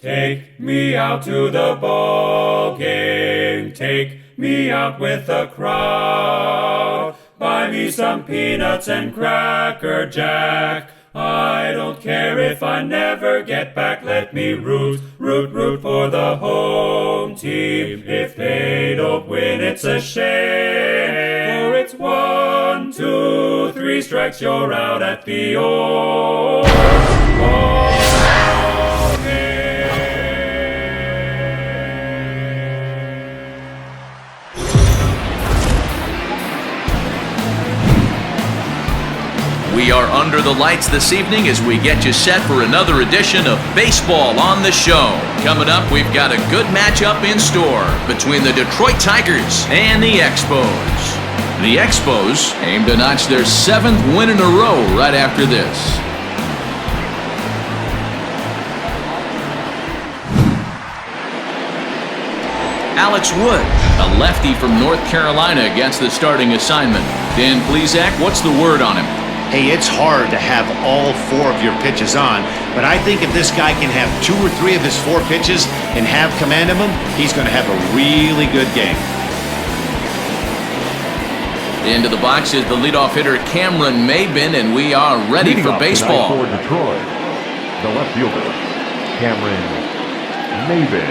Take me out to the ball game. Take me out with the crowd. Buy me some peanuts and Cracker Jack. I don't care if I never get back. Let me root for the home team. If they don't win, it's a shame. For it's 1, 2, 3 strikes, you're out at the old ball game. We are under the lights this evening as we get you set for another edition of Baseball on the Show. Coming up, we've got a good matchup in store between the Detroit Tigers and the Expos. The Expos aim to notch their 7th win in a row right after this. Alex Wood, a lefty from North Carolina, gets the starting assignment. Dan Plesac, what's the word on him? Hey, it's hard to have all 4 of your pitches on, but I think if this guy can have 2 or 3 of his 4 pitches and have command of them, he's going to have a really good game. Into the box is the leadoff hitter Cameron Maybin, and we are ready for baseball. For Detroit, the left fielder, Cameron Maybin.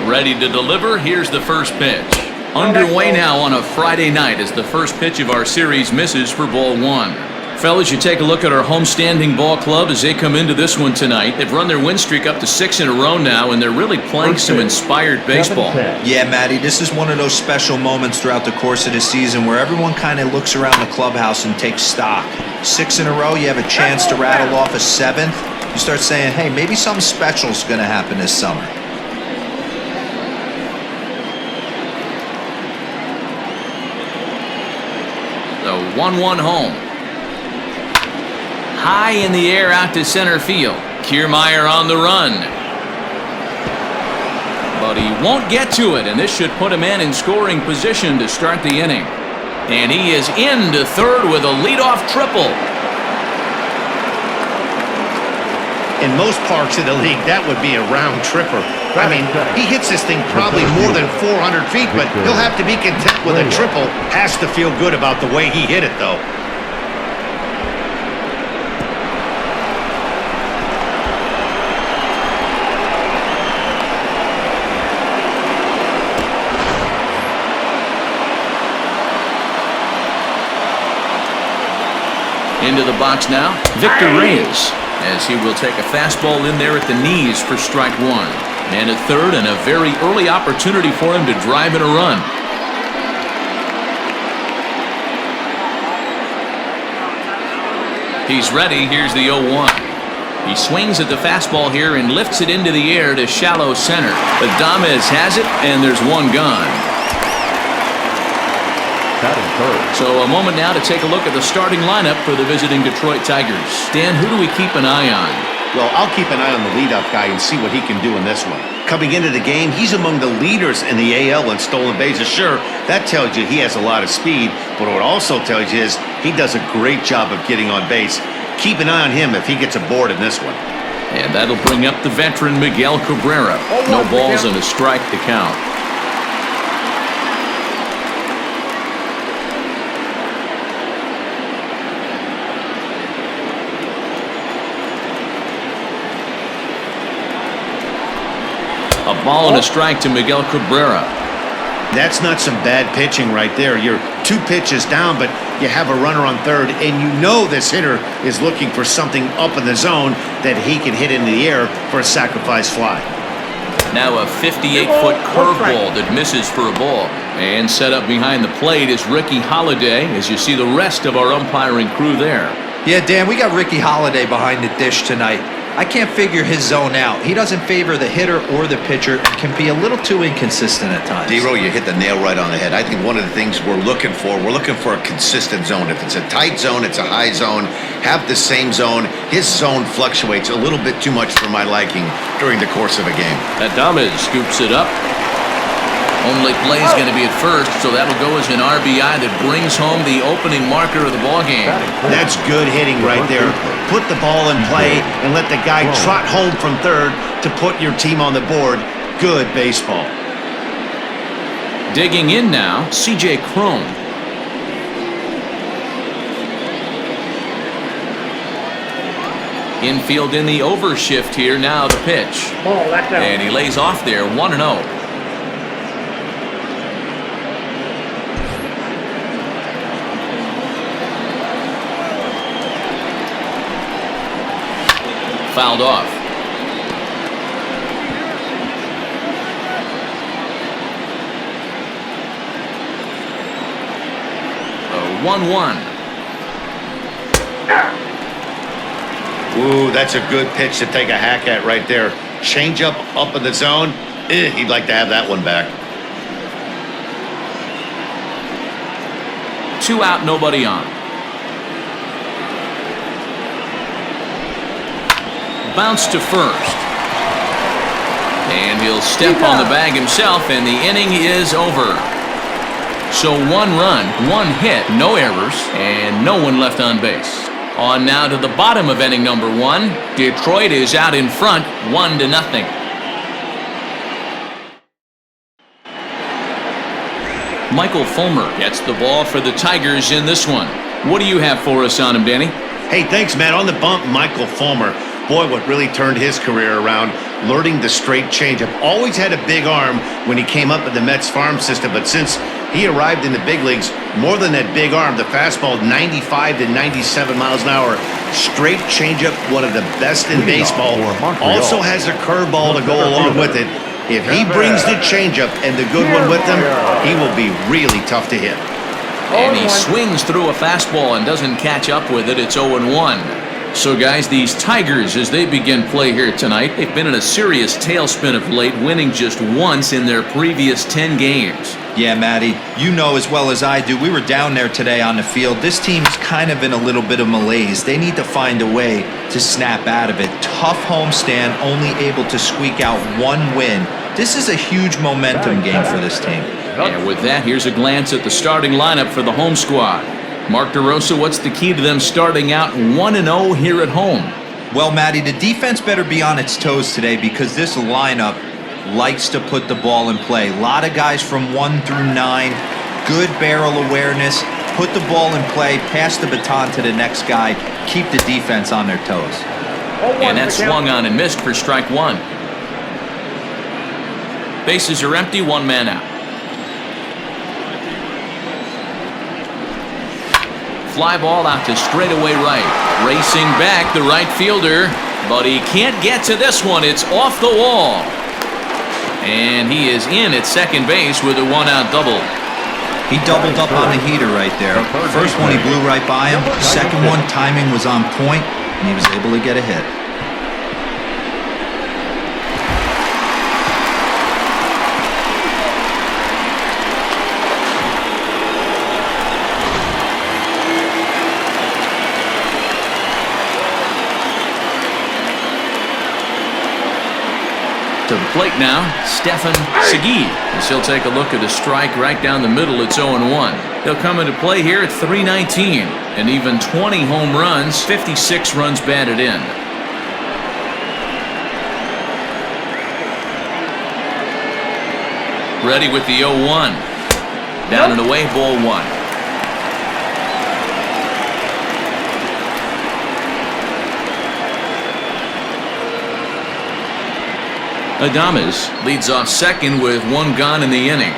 Ready to deliver, here's the first pitch. Underway now on a Friday night as the first pitch of our series misses for ball 1. Fellas, you take a look at our homestanding ball club as they come into this one tonight. They've run their win streak up to 6 in a row now, and they're really playing some inspired baseball. Yeah, Matty, this is one of those special moments throughout the course of the season where everyone kind of looks around the clubhouse and takes stock. 6 in a row, you have a chance to rattle off a 7th. You start saying, hey, maybe something special is going to happen this summer. The 1-1 home. High in the air out to center field. Kiermaier on the run. But he won't get to it, and this should put a man in scoring position to start the inning. And he is into third with a leadoff triple. In most parks of the league, that would be a round tripper. I mean, he hits this thing probably more than 400 feet, but he'll have to be content with a triple. Has to feel good about the way he hit it, though. Into the box now, Victor Reyes, as he will take a fastball in there at the knees for strike 1. And a third, and a very early opportunity for him to drive in a run. He's ready. Here's the 0-1. He swings at the fastball here and lifts it into the air to shallow center. Adames has it, and there's one gone. So a moment now to take a look at the starting lineup for the visiting Detroit Tigers. Dan, who do we keep an eye on? Well, I'll keep an eye on the leadoff guy and see what he can do in this one. Coming into the game, he's among the leaders in the AL in stolen bases. Sure, that tells you he has a lot of speed, but what it also tells you is he does a great job of getting on base. Keep an eye on him if he gets aboard in this one. And that'll bring up the veteran Miguel Cabrera. No balls and a strike to count. A ball and a strike to Miguel Cabrera. That's not some bad pitching right there. You're 2 pitches down, but you have a runner on third, and you know this hitter is looking for something up in the zone that he can hit into the air for a sacrifice fly. Now a 58-foot curveball that misses for a ball. And set up behind the plate is Ricky Holiday, as you see the rest of our umpiring crew there. Yeah, Dan, we got Ricky Holiday behind the dish tonight. I can't figure his zone out. He doesn't favor the hitter or the pitcher. Can be a little too inconsistent at times. D-Row, you hit the nail right on the head. I think one of the things we're looking for a consistent zone. If it's a tight zone, it's a high zone. Have the same zone. His zone fluctuates a little bit too much for my liking during the course of a game. Adames scoops it up. Only play is going to be at first, so that'll go as an RBI that brings home the opening marker of the ballgame. That's good hitting right there. Put the ball in play and let the guy trot home from third to put your team on the board. Good baseball. Digging in now, C.J. Cron. Infield in the overshift here. Now the pitch. And he lays off there, 1-0. Fouled off. A 1-1. Ooh, that's a good pitch to take a hack at right there. Change up in the zone. He'd like to have that one back. 2 out, nobody on. Bounce to first. And he'll step on the bag himself, and the inning is over. So 1 run, 1 hit, no errors, and no one left on base. On now to the bottom of inning number 1. Detroit is out in front, 1-0. Michael Fulmer gets the ball for the Tigers in this one. What do you have for us on him, Danny? Hey, thanks, Matt. On the bump, Michael Fulmer. Boy, what really turned his career around, learning the straight changeup. Always had a big arm when he came up in the Mets farm system, but since he arrived in the big leagues, more than that big arm, the fastball 95 to 97 miles an hour. Straight changeup, one of the best in baseball. Also has a curveball to go along with it. If he brings the changeup and the good one with him, he will be really tough to hit. And he swings through a fastball and doesn't catch up with it. It's 0-1. So, guys, these Tigers, as they begin play here tonight, they've been in a serious tailspin of late, winning just once in their previous 10 games. Yeah, Matty, you know as well as I do, we were down there today on the field. This team's kind of in a little bit of malaise. They need to find a way to snap out of it. Tough homestand, only able to squeak out 1 win. This is a huge momentum game for this team. And with that, here's a glance at the starting lineup for the home squad. Mark DeRosa, what's the key to them starting out 1-0 here at home? Well, Matty, the defense better be on its toes today because this lineup likes to put the ball in play. A lot of guys from 1 through 9, good barrel awareness, put the ball in play, pass the baton to the next guy, keep the defense on their toes. And that swung on and missed for strike 1. Bases are empty, 1 man out. Fly ball out to straightaway right. Racing back, the right fielder, but he can't get to this one. It's off the wall. And he is in at second base with a 1-out double. He doubled up on the heater right there. First one, he blew right by him. Second one, timing was on point, and he was able to get a hit. To the plate now, Stefan Segui. As he'll take a look at a strike right down the middle. It's 0-1. He'll come into play here at 319. And even 20 home runs, 56 runs batted in. Ready with the 0-1. Down and away, ball 1. Adames leads off second with 1 gone in the inning.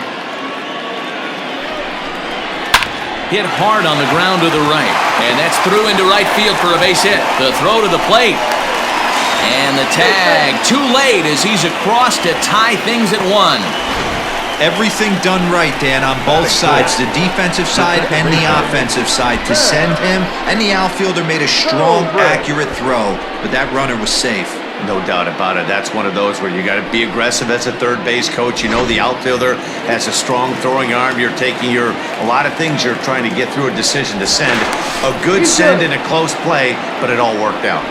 Hit hard on the ground to the right. And that's through into right field for a base hit. The throw to the plate. And the tag too late as he's across to tie things at 1. Everything done right, Dan, on both sides, the defensive side and the offensive side, to send him, and the outfielder made a strong, accurate throw, but that runner was safe. No doubt about it. That's one of those where you got to be aggressive as a third base coach. You know the outfielder has a strong throwing arm. You're taking a lot of things you're trying to get through a decision to send. A good send in a close play, but it all worked out.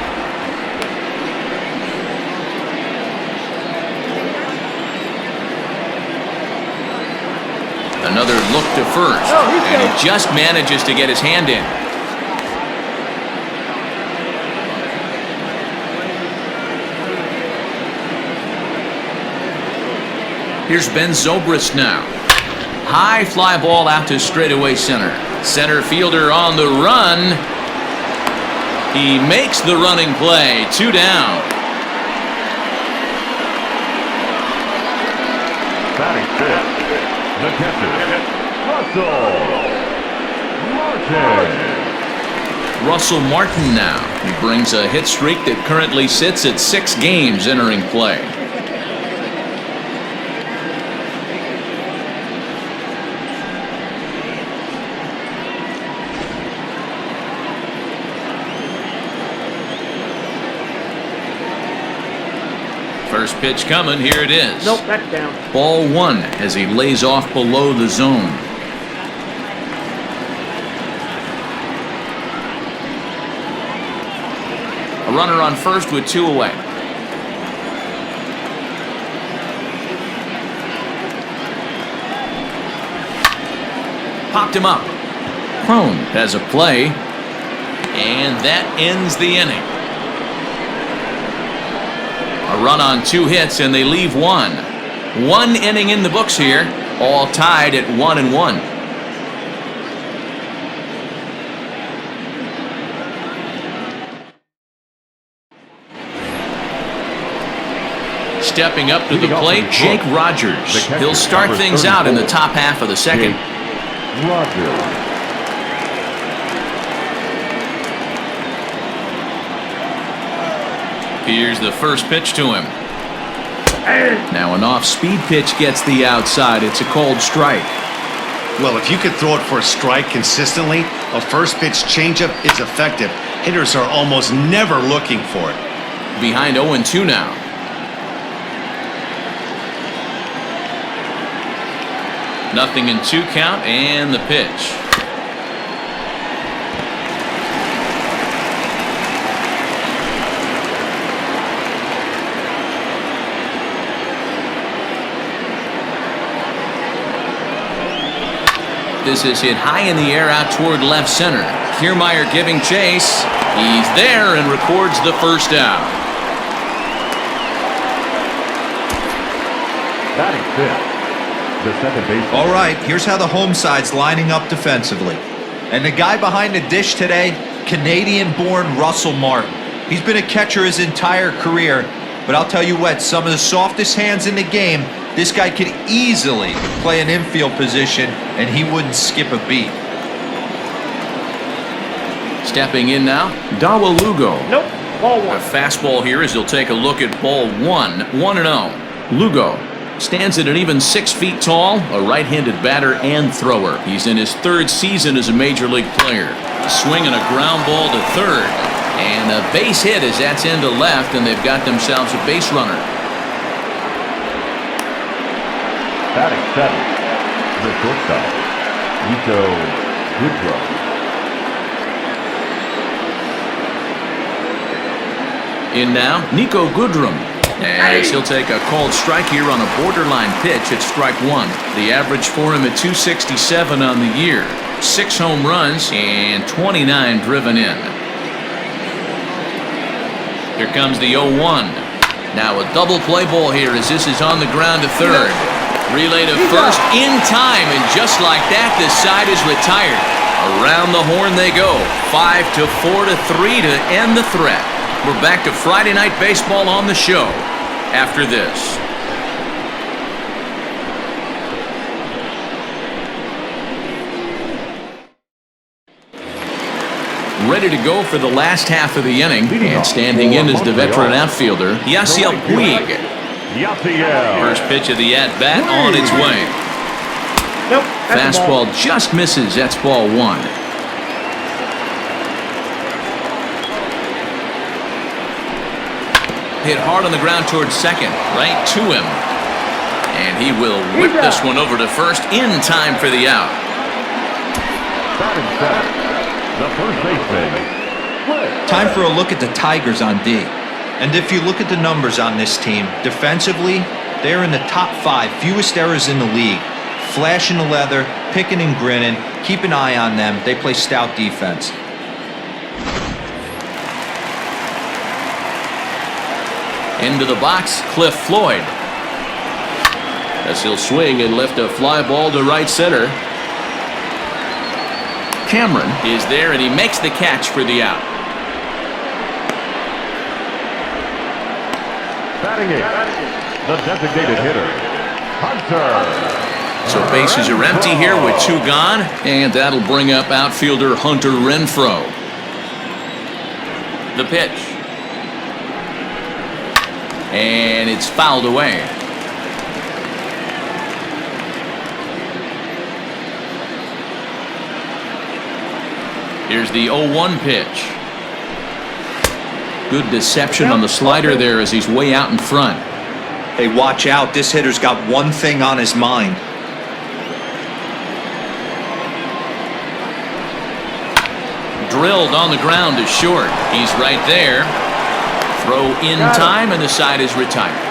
Another look to first, and he just manages to get his hand in. Here's Ben Zobrist now. High fly ball out to straightaway center. Center fielder on the run. He makes the running play. 2 down. Batting fifth, the catcher, Russell Martin. Russell Martin now. He brings a hit streak that currently sits at 6 games entering play. First pitch coming, here it is. Nope, that's down. Ball 1 as he lays off below the zone. A runner on first with 2 away. Popped him up. Crone has a play, and that ends the inning. A run on 2 hits, and they leave 1. 1 inning in the books here, all tied at 1-1. Stepping up to the plate, Jake Rogers. He'll start things out in the top half of the second. Rogers. Here's the first pitch to him. Now an off-speed pitch gets the outside. It's a cold strike. Well, if you could throw it for a strike consistently, a first pitch changeup is effective. Hitters are almost never looking for it. Behind 0-2 now. Nothing in 2 count, and the pitch. This is hit high in the air out toward left center. Kiermaier giving chase. He's there and records the first out. Batting fifth, the second baseman. All right, here's how the home side's lining up defensively. And the guy behind the dish today, Canadian-born Russell Martin. He's been a catcher his entire career, but I'll tell you what, some of the softest hands in the game, this guy could easily play an infield position, and he wouldn't skip a beat. Stepping in now, Dawa Lugo. Nope, ball 1. A fastball here as he'll take a look at ball 1, 1-0. Lugo stands at an even 6 feet tall, a right-handed batter and thrower. He's in his 3rd season as a major league player. Swinging a ground ball to third, and a base hit as that's into left, and they've got themselves a base runner. Batting seventh, the shortstop, Nico Goodrum. In now, Nico Goodrum. As he'll take a called strike here on a borderline pitch at strike 1. The average for him at 267 on the year. 6 home runs and 29 driven in. Here comes the 0-1. Now a double play ball here as this is on the ground to third. Relay to first in time, and just like that, this side is retired. Around the horn they go. 5-4-3 to end the threat. We're back to Friday Night Baseball on the show after this. Ready to go for the last half of the inning, and standing in is the veteran outfielder, Yasiel Puig. First pitch of the at-bat on its way. Nope, Fastball just misses. That's ball 1. Hit hard on the ground towards second, right to him. And he will whip this one over to first in time for the out. Batting seventh, the first baseman. Time for a look at the Tigers on D. And if you look at the numbers on this team, defensively, they're in the top 5 fewest errors in the league. Flashing the leather, picking and grinning. Keep an eye on them. They play stout defense. Into the box, Cliff Floyd. As he'll swing and lift a fly ball to right center. Cameron is there, and he makes the catch for the out. Batting it, the designated hitter, Hunter. So bases are empty here with 2 gone, and that'll bring up outfielder Hunter Renfroe. The pitch. And it's fouled away. Here's the 0-1 pitch. Good deception on the slider there as he's way out in front. Hey, watch out. This hitter's got one thing on his mind. Drilled on the ground to short. He's right there. Throw in time, and the side is retired.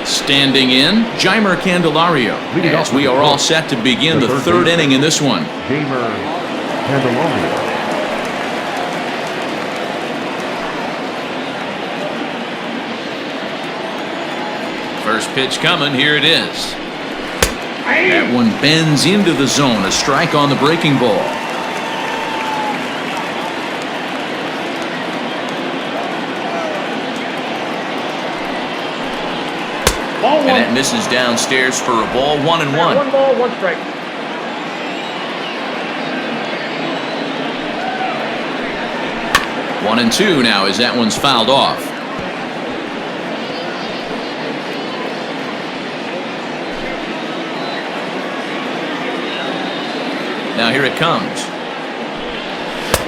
Standing in, Jeimer Candelario, as we are all set to begin the 3rd inning in this one. Jeimer Candelario. First pitch coming, here it is. That one bends into the zone, a strike on the breaking ball. And that misses downstairs for a ball, 1-1. 1 ball, 1 strike. One and two now as that one's fouled off. Now here it comes.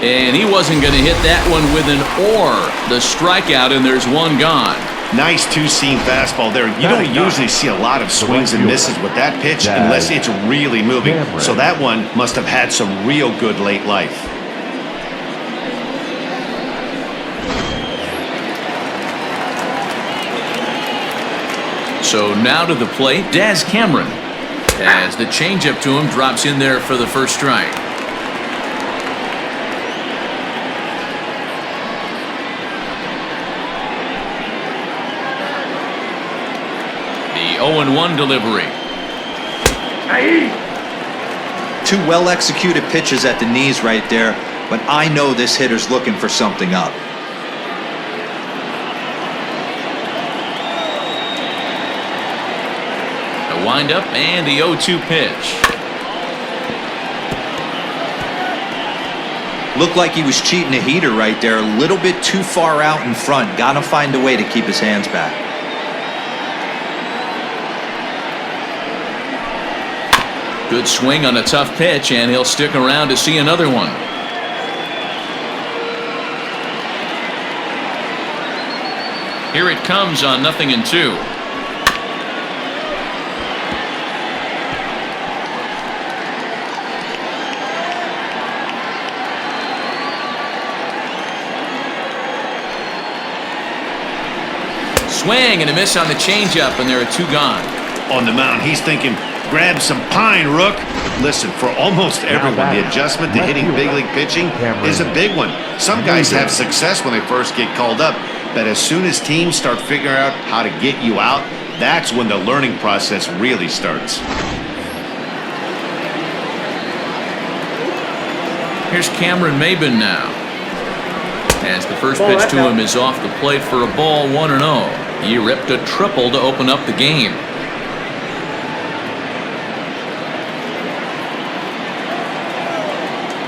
And he wasn't going to hit that one with an or. The strikeout, and there's one gone. Nice two-seam fastball there. You don't usually see a lot of swings and misses with that pitch unless it's really moving. So that one must have had some real good late life. So now to the plate, Daz Cameron. As the changeup to him drops in there for the first strike. The 0-1 delivery. Two well-executed pitches at the knees right there, but I know this hitter's looking for something up. The windup and the 0-2 pitch. Looked like he was cheating a heater right there, a little bit too far out in front. Gotta find a way to keep his hands back. Good swing on a tough pitch, and he'll stick around to see another one. Here it comes on 0-2. Swing and a miss on the changeup, and there are two gone. On the mound, he's thinking, grab some pine, Rook. Listen, for almost everyone, the adjustment to hitting big league pitching is a big one. Some guys have success when they first get called up, but as soon as teams start figuring out how to get you out, that's when the learning process really starts. Here's Cameron Maybin now. As the first pitch to him is off the plate for a ball, 1-0. He ripped a triple to open up the game.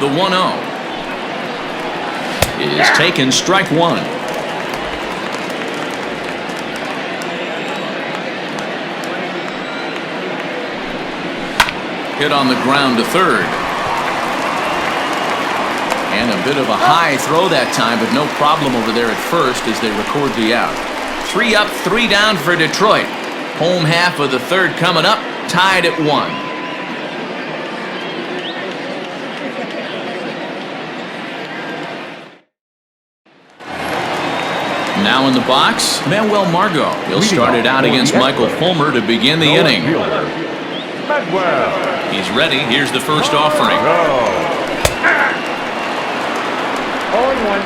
The 1-0 is taken, strike one. Hit on the ground to third. And a bit of a high throw that time, but no problem over there at first as they record the out. 3 up, 3 down for Detroit. Home half of the third coming up. Tied at 1. Now in the box, Manuel Margot. He'll start it out against Michael Fulmer to begin the inning. He's ready. Here's the first offering. 0-1.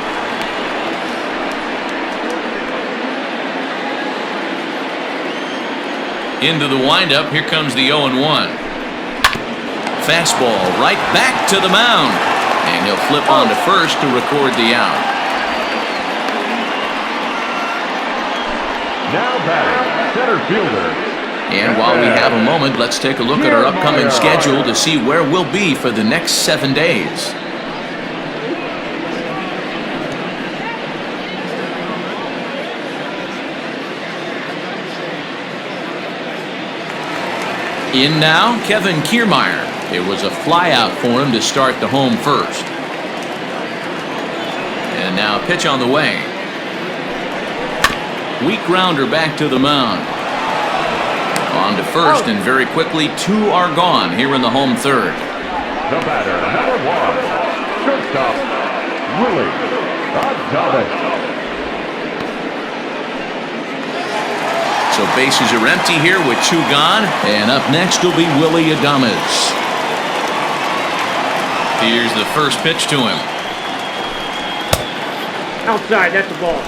Into the windup. Here comes the 0-1. Fastball right back to the mound. And he'll flip on to first to record the out. Now batting, center fielder. And while we have a moment, let's take a look at our upcoming schedule to see where we'll be for the next 7 days. In now, Kevin Kiermaier. It was a flyout for him to start the home first. And now pitch on the way. Weak grounder back to the mound. On to first, and very quickly 2 are gone here in the home third. The batter, number 1, shortstop, Willie Adames. So bases are empty here with 2 gone, and up next will be Willie Adames. Here's the first pitch to him. Outside, that's the ball.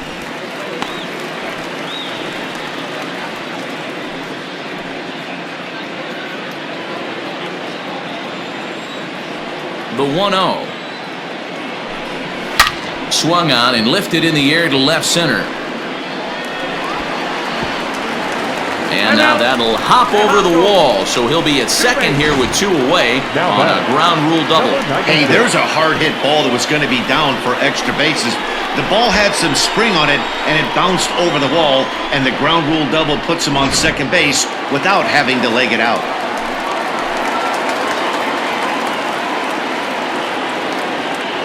The 1-0. Swung on and lifted in the air to left center. And now that'll hop over the wall, so he'll be at second here with 2 away on a ground rule double. Hey, there's a hard hit ball that was going to be down for extra bases. The ball had some spring on it, and it bounced over the wall, and the ground rule double puts him on second base without having to leg it out.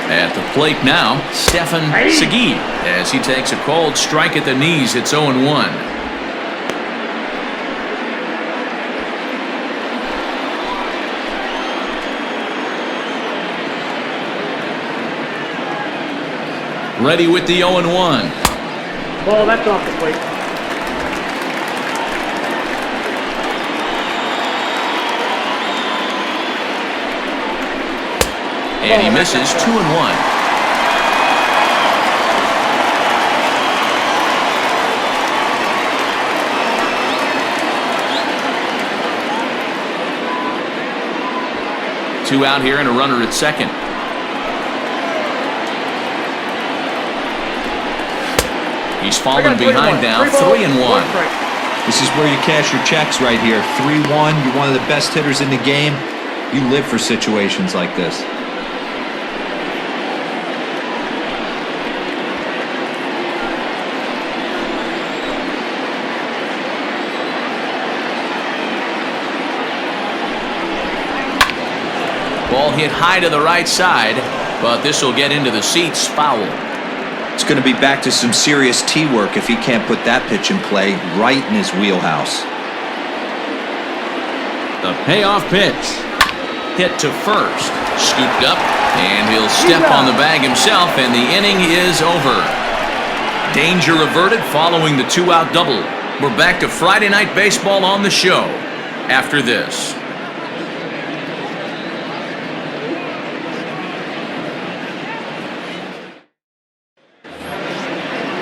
At the plate now, Stefan Segui, as he takes a cold strike at the knees. It's 0-1. Ready with the 0-1. Ball, that's off the plate. And he misses 2-1. Two out here and a runner at second. He's fallen behind now, 3-1. This is where you cash your checks right here. 3-1. You're one of the best hitters in the game. You live for situations like this. Ball hit high to the right side, but this will get into the seats, foul. It's going to be back to some serious tee work if he can't put that pitch in play right in his wheelhouse. The payoff pitch. Hit to first. Scooped up, and he'll step on the bag himself, and the inning is over. Danger averted following the 2-out double. We're back to Friday Night Baseball on the show after this.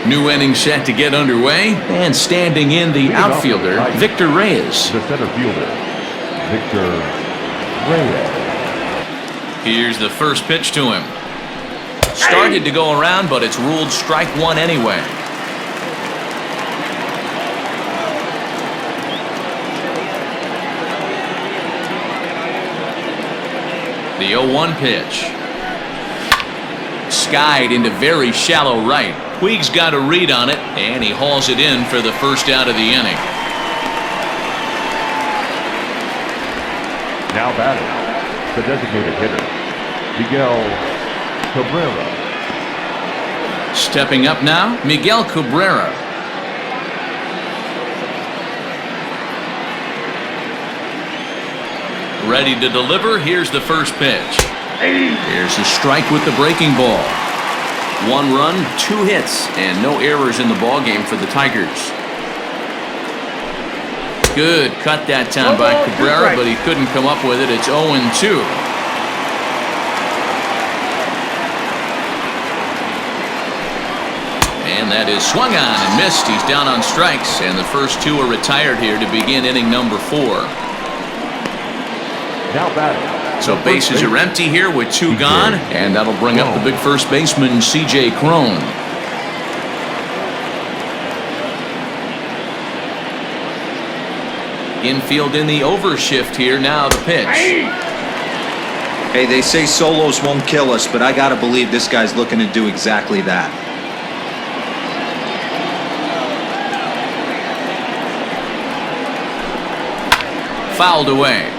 New inning set to get underway, and standing in the outfielder, Victor Reyes. The center fielder, Victor Reyes. Here's the first pitch to him. Started to go around, but it's ruled strike 1 anyway. The 0-1 pitch. Skied into very shallow right. Puig's got a read on it, and he hauls it in for the first out of the inning. Now batting, the designated hitter, Miguel Cabrera. Stepping up now, Miguel Cabrera. Ready to deliver. Here's the first pitch. Here's a strike with the breaking ball. 1 run, 2 hits, and no errors in the ball game for the Tigers. Good cut that time by Cabrera, but he couldn't come up with it. It's 0-2. And that is swung on and missed. He's down on strikes, and the first 2 are retired here to begin inning number 4. Now batting. So bases are empty here with 2 gone, and that'll bring up the big first baseman, C.J. Cron. Infield in the overshift here. Now the pitch. Hey, they say solos won't kill us, but I got to believe this guy's looking to do exactly that. Fouled away.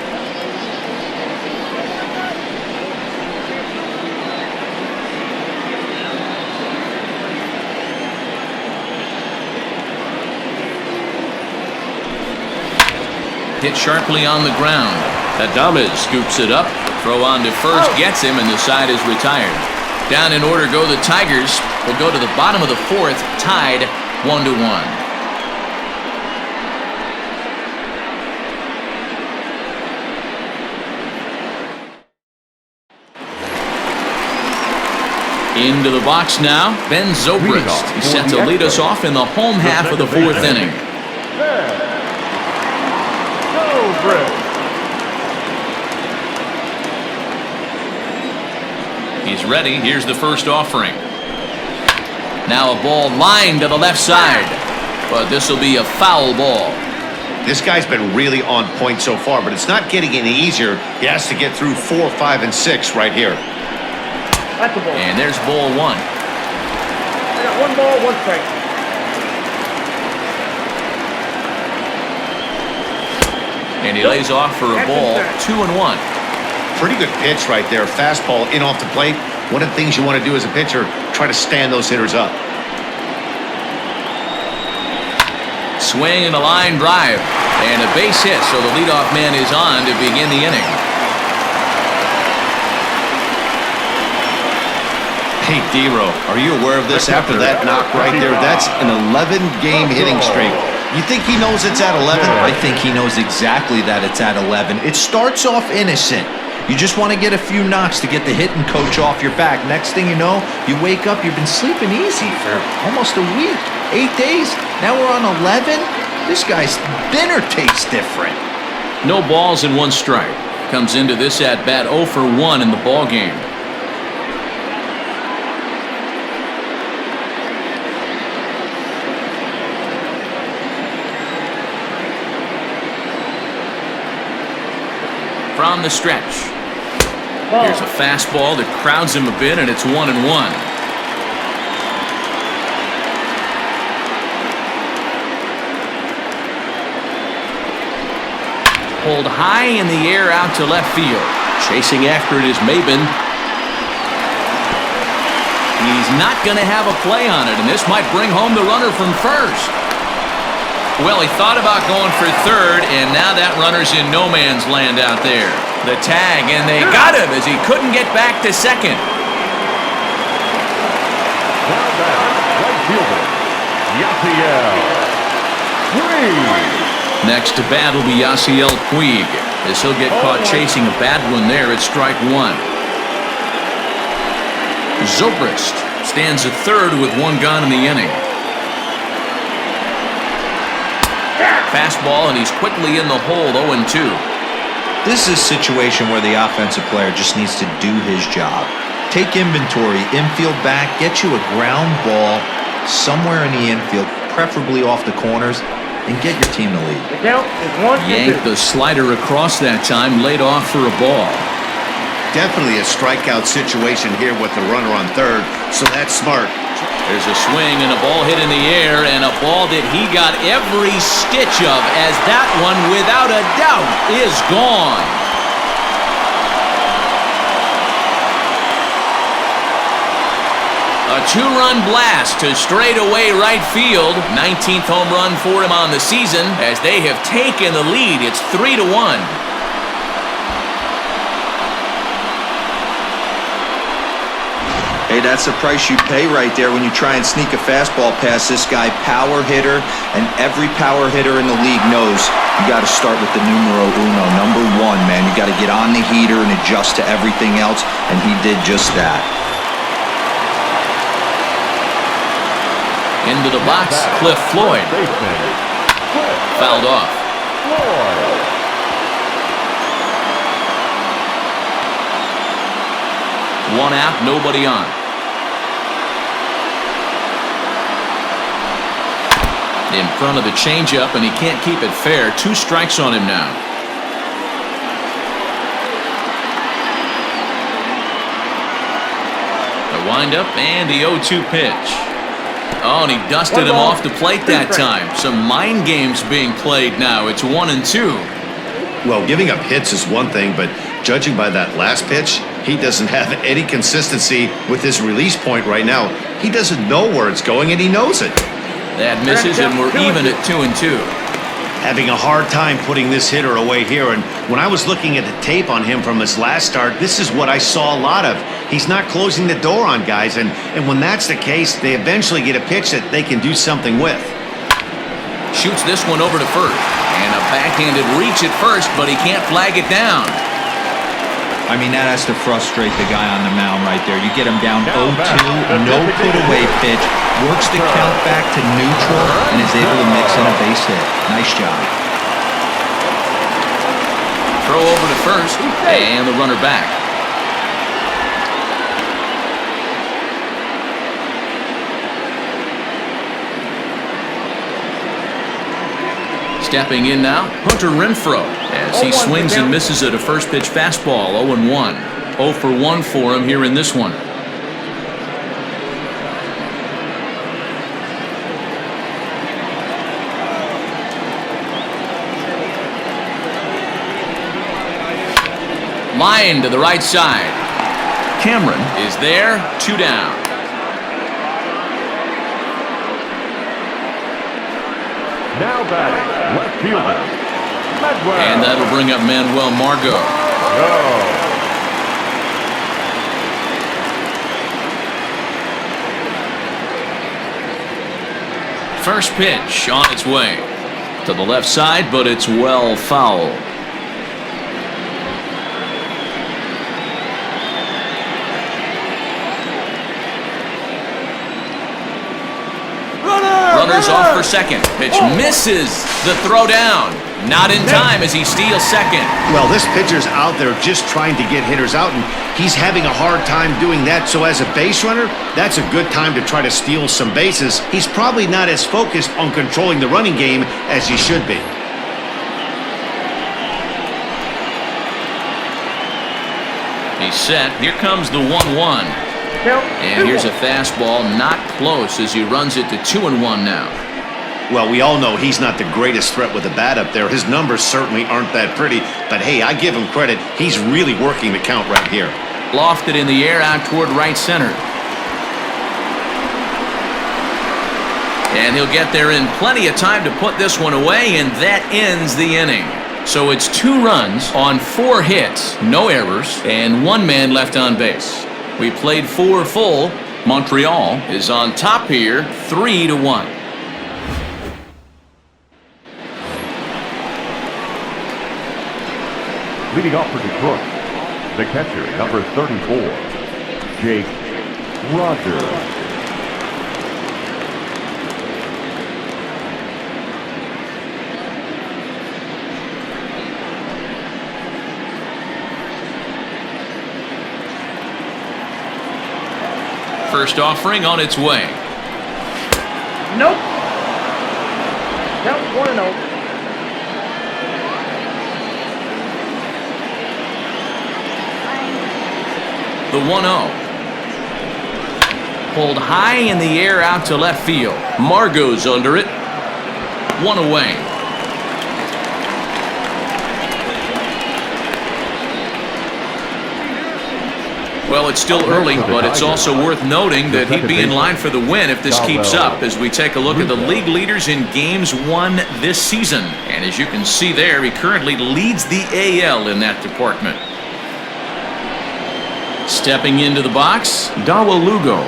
Hit sharply on the ground. Adames scoops it up. Throw on to first, gets him, and the side is retired. Down in order go the Tigers. Will go to the bottom of the 4th, tied 1-1. Into the box now, Ben Zobrist. He's set to lead us off in the home half of the 4th inning. He's ready. Here's the first offering. Now a ball lined to the left side, but this will be a foul ball. This guy's been really on point so far, but it's not getting any easier. He has to get through 4, 5, and 6 right here. That's a ball. And there's ball 1. I got 1 ball, 1 strike. And he lays off for a ball, 2-1. Pretty good pitch right there. Fastball in off the plate. One of the things you want to do as a pitcher, try to stand those hitters up. Swing and a line drive. And a base hit, so the leadoff man is on to begin the inning. Hey, D-Row, are you aware of this after that knock right there? That's an 11-game hitting streak. You think he knows it's at 11? I think he knows exactly that it's at 11. It starts off innocent. You just want to get a few knocks to get the hitting coach off your back. Next thing you know, you wake up, you've been sleeping easy for almost a week, 8 days. Now we're on 11. This guy's dinner tastes different. No balls and 1 strike. Comes into this at-bat 0 for 1 in the ball game. From the stretch. Here's a fastball that crowds him a bit, and it's 1-1. Pulled high in the air out to left field. Chasing after it is Maybin. He's not going to have a play on it, and this might bring home the runner from first. Well, he thought about going for third, and now that runner's in no man's land out there. The tag, and they got him as he couldn't get back to second. Now back, right fielder, Yasiel Puig. Next to bat will be Yasiel Puig, as he'll get caught chasing a bad one there at strike 1. Zobrist stands at third with 1 gone in the inning. Fastball, and he's quickly in the hole, 0-2. This is a situation where the offensive player just needs to do his job. Take inventory, infield back, get you a ground ball somewhere in the infield, preferably off the corners, and get your team to lead. The count is 1-2. Yanked the slider across that time, laid off for a ball. Definitely a strikeout situation here with the runner on third, so that's smart. There's a swing and a ball hit in the air, and a ball that he got every stitch of, as that one, without a doubt, is gone. A 2-run blast to straightaway right field. 19th home run for him on the season, as they have taken the lead. It's 3-1. Hey, that's the price you pay right there when you try and sneak a fastball past this guy. Power hitter, and every power hitter in the league knows you got to start with the numero uno, number one, man. You got to get on the heater and adjust to everything else, and he did just that. Into the box, Cliff Floyd. Fouled off. One out, nobody on. In front of the changeup, and he can't keep it fair. 2 strikes on him now. The windup and the 0-2 pitch. Oh, and he dusted him off the plate that time. Some mind games being played now. It's 1-2. Well, giving up hits is one thing, but judging by that last pitch, he doesn't have any consistency with his release point right now. He doesn't know where it's going, and he knows it. That misses, and we're even at 2-2. Having a hard time putting this hitter away here, and when I was looking at the tape on him from his last start, this is what I saw a lot of. He's not closing the door on guys, and when that's the case, they eventually get a pitch that they can do something with. Shoots this one over to first, and a backhanded reach at first, but he can't flag it down. I mean, that has to frustrate the guy on the mound right there. You get him down 0-2, no put-away pitch, works the count back to neutral, and is able to mix in a base hit. Nice job. Throw over to first, and the runner back. Stepping in now, Hunter Renfroe, as he swings and misses at a first pitch fastball, 0-1. 0 for 1 for him here in this one. Line to the right side. Cameron is there, 2 down. Now batting, left fielder, Manuel. And that'll bring up Manuel Margot. First pitch on its way. To the left side, but it's well foul. Runners off for second. Pitch misses the throw down. Not in time as he steals second. Well, this pitcher's out there just trying to get hitters out, and he's having a hard time doing that. So as a base runner, that's a good time to try to steal some bases. He's probably not as focused on controlling the running game as he should be. He's set. Here comes the 1-1. And here's a fastball, not close as he runs it to 2-1 now. Well, we all know he's not the greatest threat with the bat up there. His numbers certainly aren't that pretty, but hey, I give him credit. He's really working the count right here. Lofted in the air out toward right center. And he'll get there in plenty of time to put this one away, and that ends the inning. So it's 2 runs on 4 hits, no errors, and 1 man left on base. We played 4 full. Montreal is on top here, 3-1. Leading off for Detroit, the catcher, number 34, Jake Rogers. First offering on its way. Nope. Count 1-0. The 1-0. Pulled high in the air out to left field. Margot's under it. 1 away. Well, it's still early, but it's also worth noting that he'd be in line for the win if this keeps up as we take a look at the league leaders in games won this season. And as you can see there, he currently leads the AL in that department. Stepping into the box, Dawa Lugo.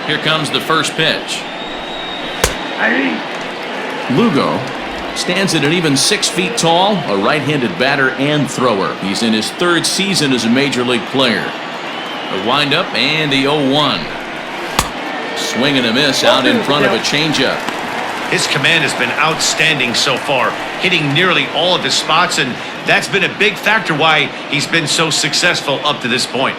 Here comes the first pitch. Lugo stands at an even 6 feet tall, a right-handed batter and thrower. He's in his 3rd season as a major league player. The windup and the 0-1. Swing and a miss out in front of a changeup. His command has been outstanding so far, hitting nearly all of his spots, and that's been a big factor why he's been so successful up to this point.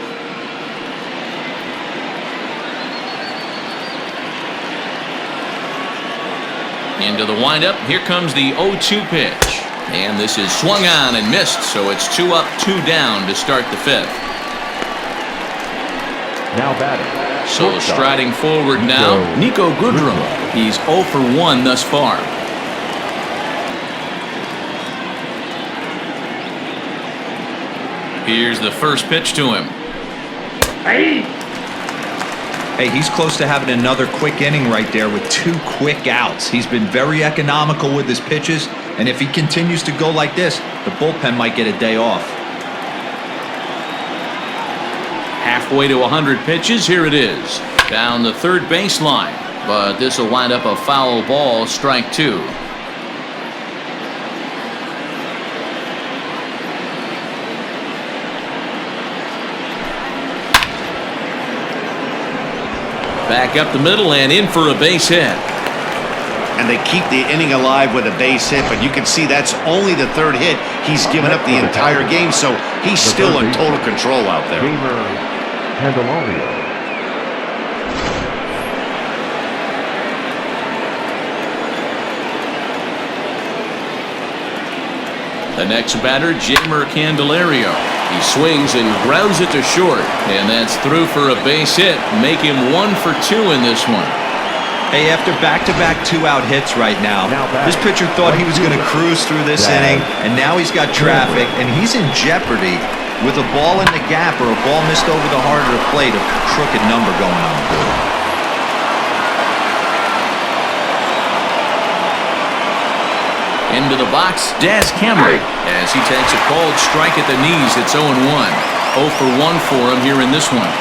Into the windup, here comes the 0-2 pitch. And this is swung on and missed, so it's 2 up, 2 down to start the 5th. Now batting. So striding forward now, Nico Goodrum. He's 0 for 1 thus far. Here's the first pitch to him. Hey, he's close to having another quick inning right there with 2 quick outs. He's been very economical with his pitches, and if he continues to go like this, the bullpen might get a day off. Halfway to 100 pitches, here it is. Down the 3rd baseline, but this will wind up a foul ball, strike 2. Back up the middle and in for a base hit. And they keep the inning alive with a base hit, but you can see that's only the 3rd hit he's given up the entire game, so he's still in total control out there. The next batter, Jamer Candelario. He swings and grounds it to short, and that's through for a base hit. Make him 1 for 2 in this one. Hey, after back-to-back 2-out hits right now, this pitcher thought he was going to cruise through this inning, and now he's got traffic, and he's in jeopardy with a ball in the gap or a ball missed over the heart of the plate, a crooked number going on the board. Into the box, Daz Cameron, as he takes a called strike at the knees. It's 0-1. 0 for 1 for him here in this one.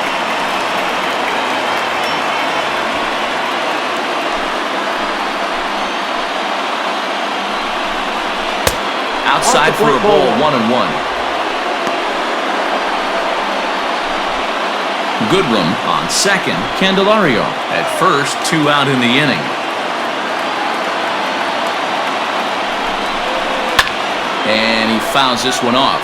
Outside for a ball, 1-1. Goodrum on second, Candelario at first, 2 out in the inning. And he fouls this one off.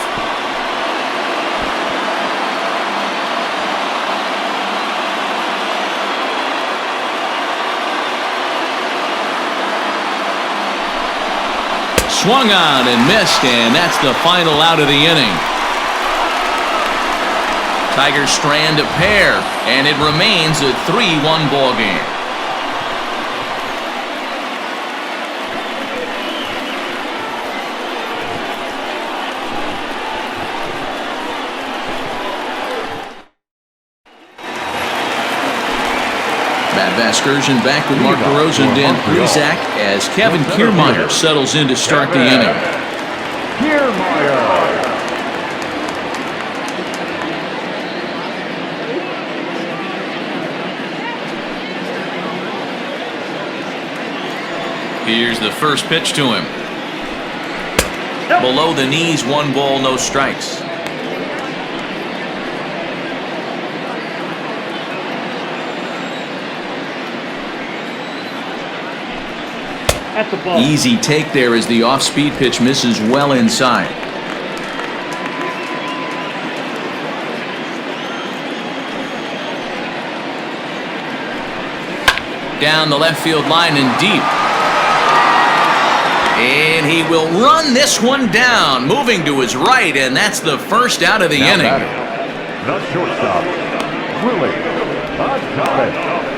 Swung on and missed, and that's the final out of the inning. Tigers strand a pair, and it remains a 3-1 ball game. Matt Vasgersian back with Mark DeRosa and Dan Plesac as Kevin Kiermaier settles in to start the inning. Here's the first pitch to him. Below the knees, 1 ball, no strikes. Easy take there as the off-speed pitch misses well inside. Down the left field line and deep. And he will run this one down, moving to his right, and that's the first out of the inning. The shortstop, Willie Adames.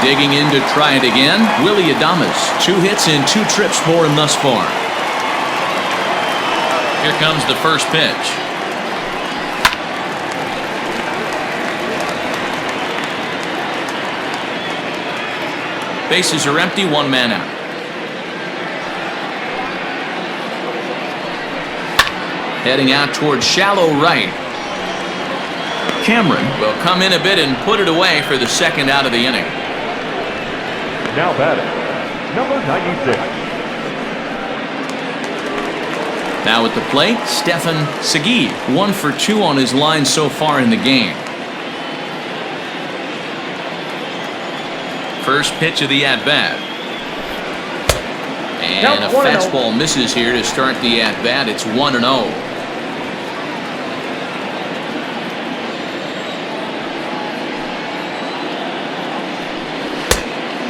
Digging in to try it again, Willie Adames. 2 hits and 2 trips for him thus far. Here comes the first pitch. Bases are empty, 1 man out. Heading out towards shallow right. Cameron will come in a bit and put it away for the second out of the inning. Now batting, number 96. Now at the plate, Stefan Segui, 1 for 2 on his line so far in the game. First pitch of the at-bat. And a fastball misses here to start the at-bat. It's 1-0.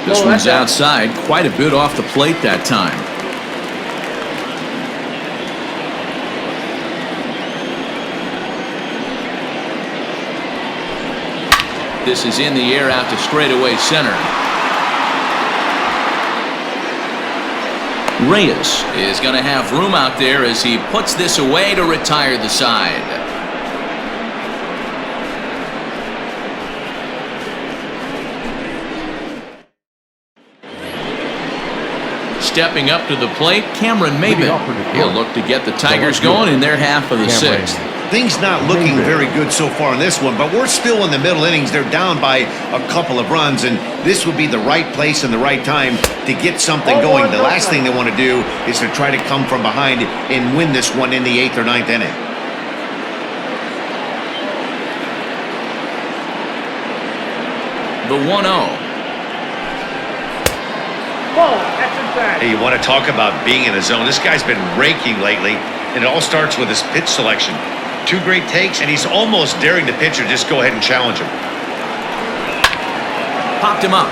This one's outside, quite a bit off the plate that time. This is in the air out to straightaway center. Reyes is going to have room out there as he puts this away to retire the side. Stepping up to the plate, Cameron Maybin. He'll look to get the Tigers going in their half of the sixth. Things not looking very good so far in this one, but we're still in the middle innings. They're down by a couple of runs, and this would be the right place and the right time to get something going. The last thing they want to do is to try to come from behind and win this one in the 8th or 9th inning. The 1-0. Hey, you want to talk about being in a zone? This guy's been raking lately, and it all starts with his pitch selection. 2 great takes, and he's almost daring the pitcher just go ahead and challenge him. Popped him up.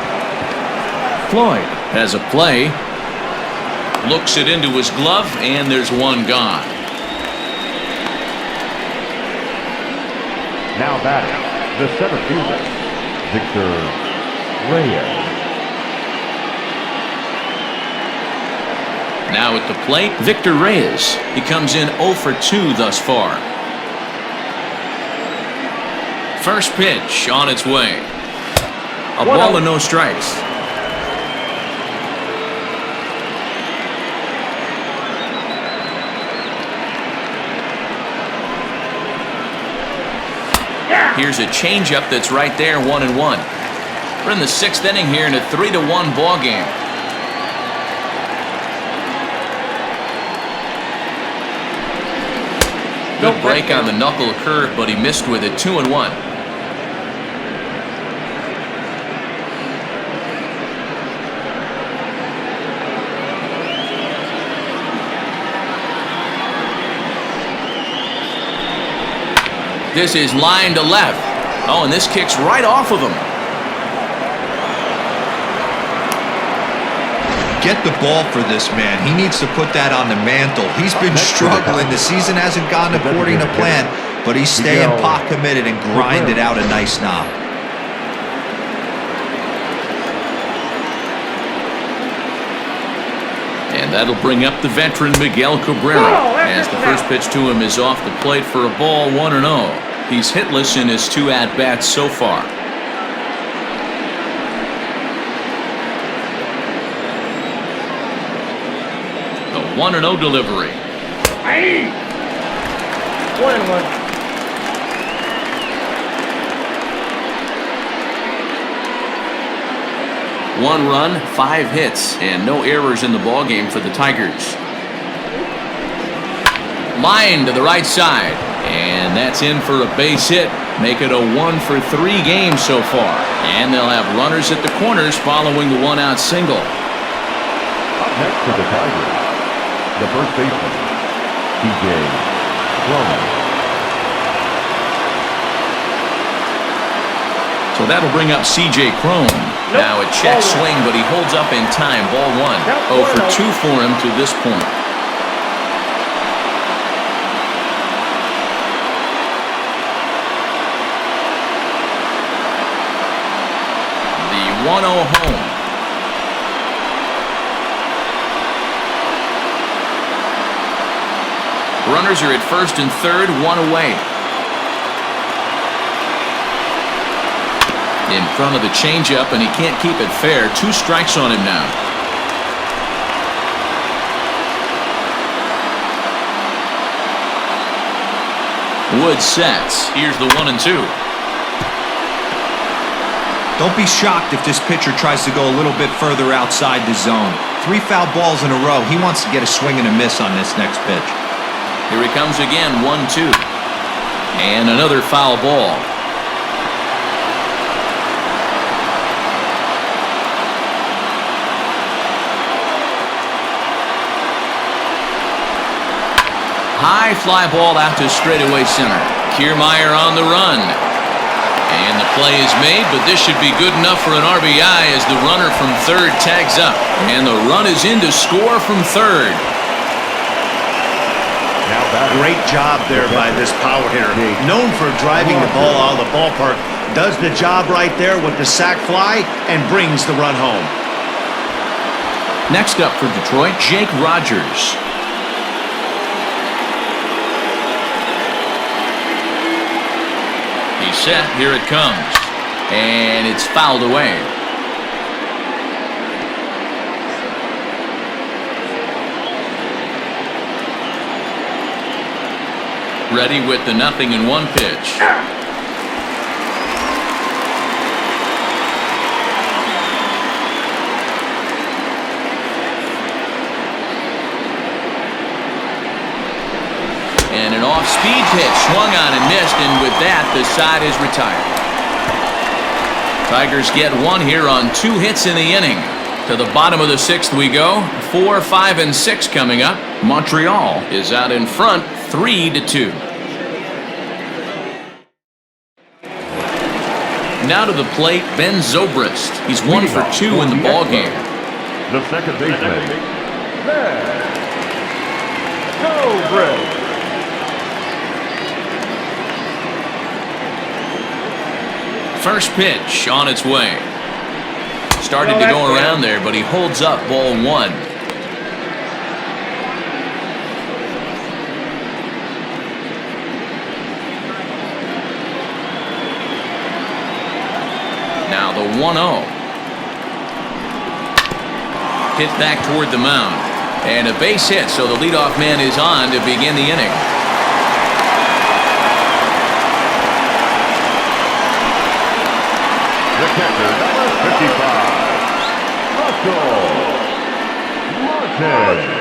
Floyd has a play. Looks it into his glove, and there's one gone. Now batting, the center fielder, Victor Reyes. Now at the plate, Victor Reyes. He comes in 0 for 2 thus far. First pitch on its way. A ball and no strikes. Here's a changeup that's right there, 1-1. We're in the 6th inning here in a 3-1 ball game. Good break on the knuckle curve, but he missed with it. 2-1. This is line to left. Oh, and this kicks right off of him. Get the ball for this man. He needs to put that on the mantle. He's been struggling. The season hasn't gone according to plan, but he's staying pot committed and grinded out a nice knock. And that'll bring up the veteran Miguel Cabrera as the first pitch to him is off the plate for a ball, 1-0. He's hitless in his 2 at-bats so far. The 1-0 delivery. 1-1. One run, 5 hits, and no errors in the ballgame for the Tigers. Line to the right side, and that's in for a base hit. Make it a 1 for 3 game so far. And they'll have runners at the corners following the 1-out single. Up next for the Tigers, the first baseman, C.J. Cron. So that'll bring up C.J. Cron. Now a check swing, but he holds up in time. Ball 1. 0 for 2 for him to this point. The 1-0 home. Runners are at first and third, 1 away. In front of the changeup, and he can't keep it fair. 2 strikes on him now. Wood sets. Here's the 1-2. Don't be shocked if this pitcher tries to go a little bit further outside the zone. 3 foul balls in a row. He wants to get a swing and a miss on this next pitch. Here he comes again, 1-2. And another foul ball. High fly ball out to straightaway center. Kiermaier on the run. And the play is made, but this should be good enough for an RBI as the runner from third tags up. And the run is in to score from third. Great job there by this power hitter. Known for driving the ball out of the ballpark. Does the job right there with the sac fly and brings the run home. Next up for Detroit, Jake Rogers. He's set. Here it comes. And it's fouled away. Ready with the 0-1 pitch. And an off-speed pitch swung on and missed, and with that, the side is retired. Tigers get one here on 2 hits in the inning. To the bottom of the 6th we go. 4, 5, and 6 coming up. Montreal is out in front, 3-2. Now to the plate, Ben Zobrist. He's 1 for 2 in the ball game. The second baseman, Ben Zobrist. First pitch on its way. Started to go around there, but he holds up ball 1. Now the 1-0. Hit back toward the mound. And a base hit, so the leadoff man is on to begin the inning. The catcher, number 55, Russell Martin.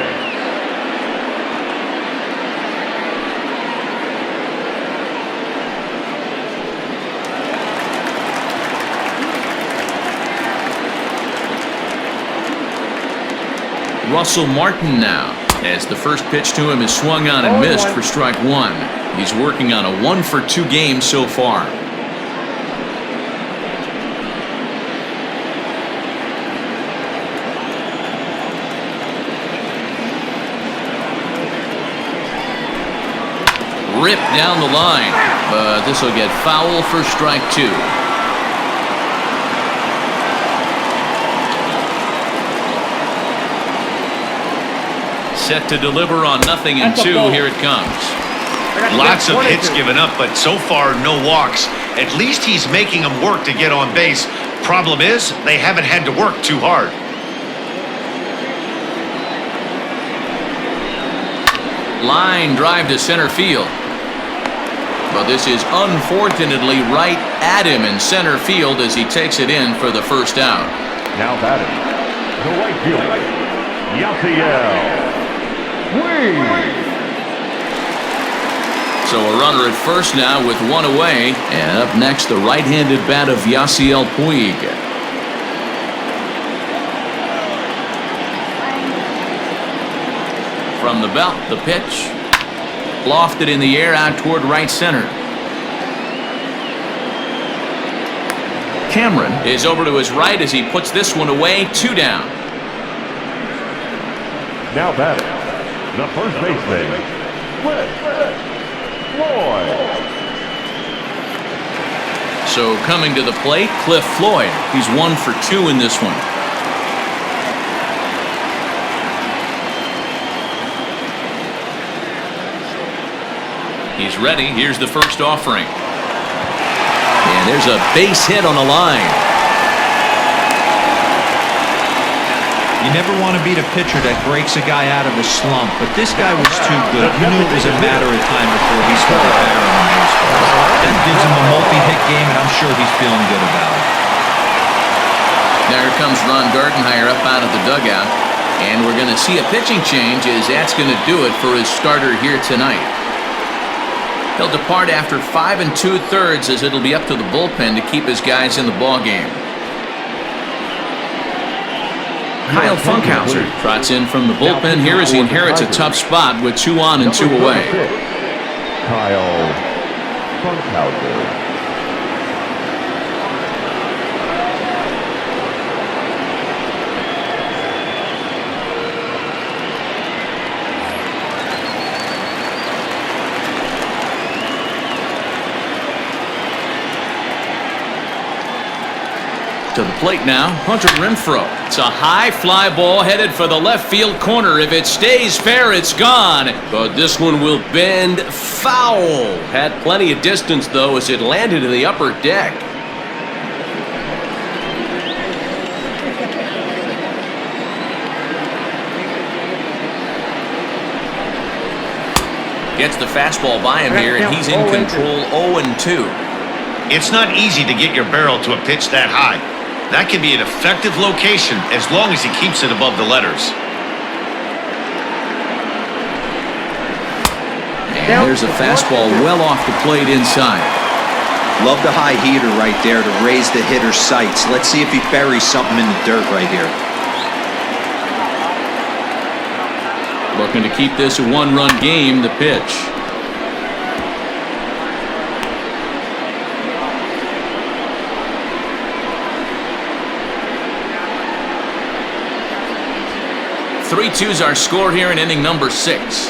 Russell Martin now, as the first pitch to him is swung on and missed for strike 1. He's working on a 1 for 2 game so far. Ripped down the line, but this will get foul for strike 2. Set to deliver on 0-2. Here it comes. Lots of hits given up, but so far no walks. At least he's making them work to get on base. Problem is, they haven't had to work too hard. Line drive to center field. But this is unfortunately right at him in center field as he takes it in for the first out. Now batting, the right fielder, Yasiel Puig. So a runner at first now with 1 away. And up next, the right-handed bat of Yasiel Puig. From the belt, the pitch. Lofted in the air out toward right center. Cameron is over to his right as he puts this one away. 2 down. Now batting, the first baseman, Cliff Floyd. So coming to the plate, Cliff Floyd. He's 1 for 2 in this one. He's ready. Here's the first offering. And there's a base hit on the line. You never want to be the pitcher that breaks a guy out of a slump, but this guy was too good. You knew it was a matter of time before he started firing on baseballs. That gives him a multi-hit game, and I'm sure he's feeling good about it. Now here comes Ron Gardenhire up out of the dugout, and we're going to see a pitching change as that's going to do it for his starter here tonight. He'll depart after 5 2/3 as it'll be up to the bullpen to keep his guys in the ballgame. Kyle Funkhauser trots in from the bullpen here as he inherits a tough spot with 2 on and 2 away. Kyle Funkhauser. To the plate now, Hunter Renfroe. It's a high fly ball headed for the left field corner. If it stays fair, it's gone. But this one will bend foul. Had plenty of distance, though, as it landed in the upper deck. Gets the fastball by him here, and he's in control 0-2. It's not easy to get your barrel to a pitch that high. That can be an effective location as long as he keeps it above the letters. And there's a fastball well off the plate inside. Love the high heater right there to raise the hitter's sights. Let's see if he buries something in the dirt right here. Looking to keep this a 1-run game, the pitch. Three 2's our score here in inning number 6.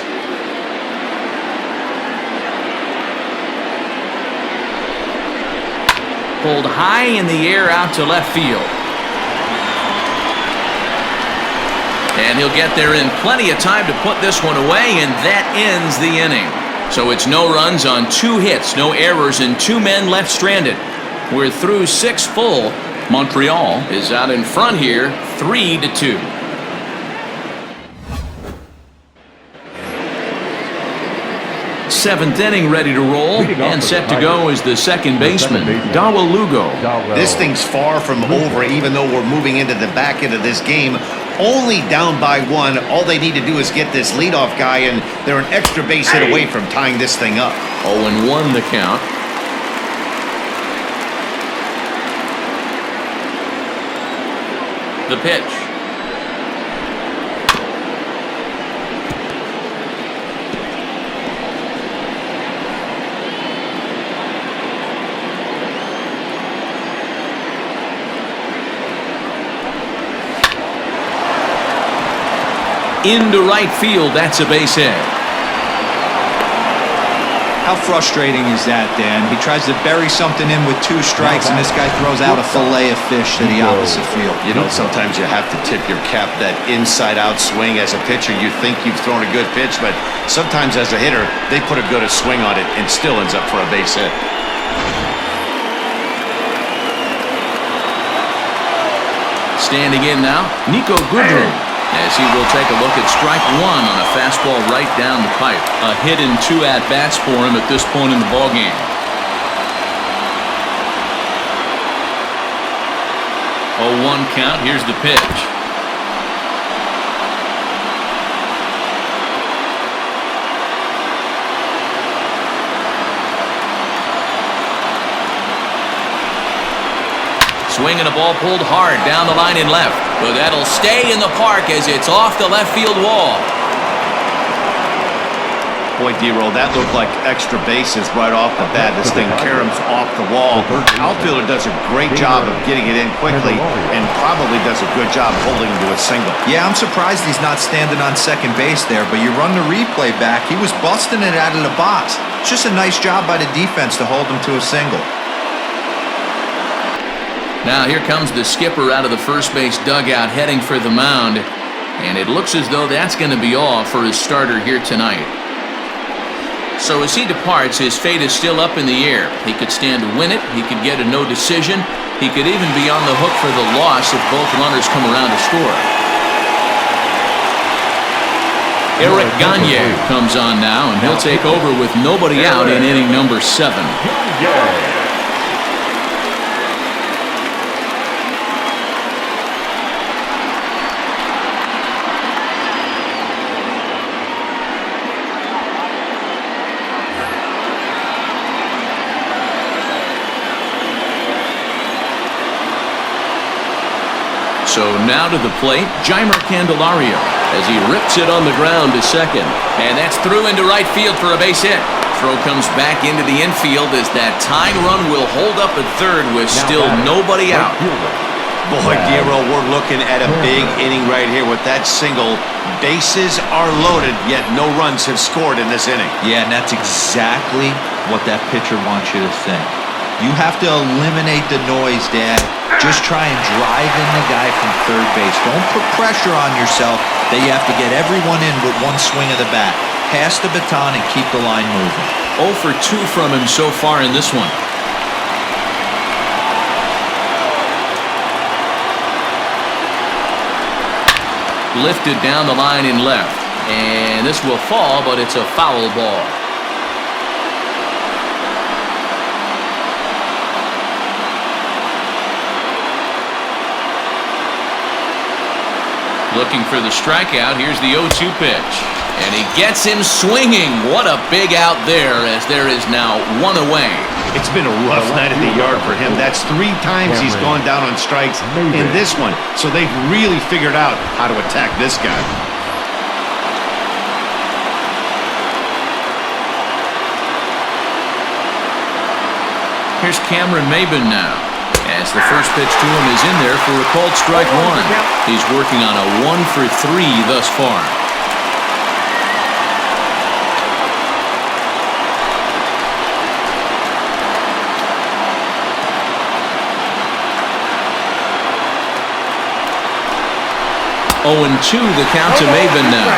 Pulled high in the air out to left field. And he'll get there in plenty of time to put this one away, and that ends the inning. So it's no runs on 2 hits, no errors, and 2 men left stranded. We're through 6 full. Montreal is out in front here, 3-2. Seventh inning ready to roll, and set to go is the second baseman, Dawa Lugo. This thing's far from over, even though we're moving into the back end of this game. Only down by 1. All they need to do is get this leadoff guy, and they're an extra base hit away from tying this thing up. 0-1 the count. The pitch. Into right field, that's a base hit. How frustrating is that, Dan? He tries to bury something in with 2 strikes, and this guy throws out a fillet of fish to the opposite field. You know, sometimes you have to tip your cap that inside-out swing. As a pitcher, you think you've thrown a good pitch, but sometimes as a hitter, they put a good swing on it and still ends up for a base hit. Standing in now, Nico Goodrum, as he will take a look at strike 1 on a fastball right down the pipe. A hit and 2 at-bats for him at this point in the ballgame. 0-1 count. Here's the pitch. Swinging a ball pulled hard down the line in left. But that'll stay in the park as it's off the left field wall. Boy, D-Roll, that looked like extra bases right off the bat. This thing caroms off the wall. Outfielder does a great job of getting it in quickly and probably does a good job holding him to a single. Yeah, I'm surprised he's not standing on second base there, but you run the replay back, he was busting it out of the box. It's just a nice job by the defense to hold him to a single. Now here comes the skipper out of the first base dugout heading for the mound. And it looks as though that's going to be all for his starter here tonight. So as he departs, his fate is still up in the air. He could stand to win it. He could get a no decision. He could even be on the hook for the loss if both runners come around to score. Eric Gagne comes on now, and he'll take over with nobody out in inning number 7. So now to the plate, Jeimer Candelario as he rips it on the ground to second. And that's through into right field for a base hit. Throw comes back into the infield as that tying run will hold up at third with still nobody out. Boy, Giro, we're looking at a big inning right here with that single. Bases are loaded, yet no runs have scored in this inning. Yeah, and that's exactly what that pitcher wants you to think. You have to eliminate the noise, Dad. Just try and drive in the guy from third base. Don't put pressure on yourself that you have to get everyone in with one swing of the bat. Pass the baton and keep the line moving. 0 for 2 from him so far in this one. Lifted down the line in left. And this will fall, but it's a foul ball. Looking for the strikeout. Here's the 0-2 pitch. And he gets him swinging. What a big out there, as there is now one away. It's been a rough night at the yard for him. That's 3 times he's gone down on strikes in this one. So they've really figured out how to attack this guy. Here's Cameron Maybin now, as the first pitch to him is in there for a called strike 1. He's working on a 1 for 3 thus far. Oh, and 2 the count to Maybin now.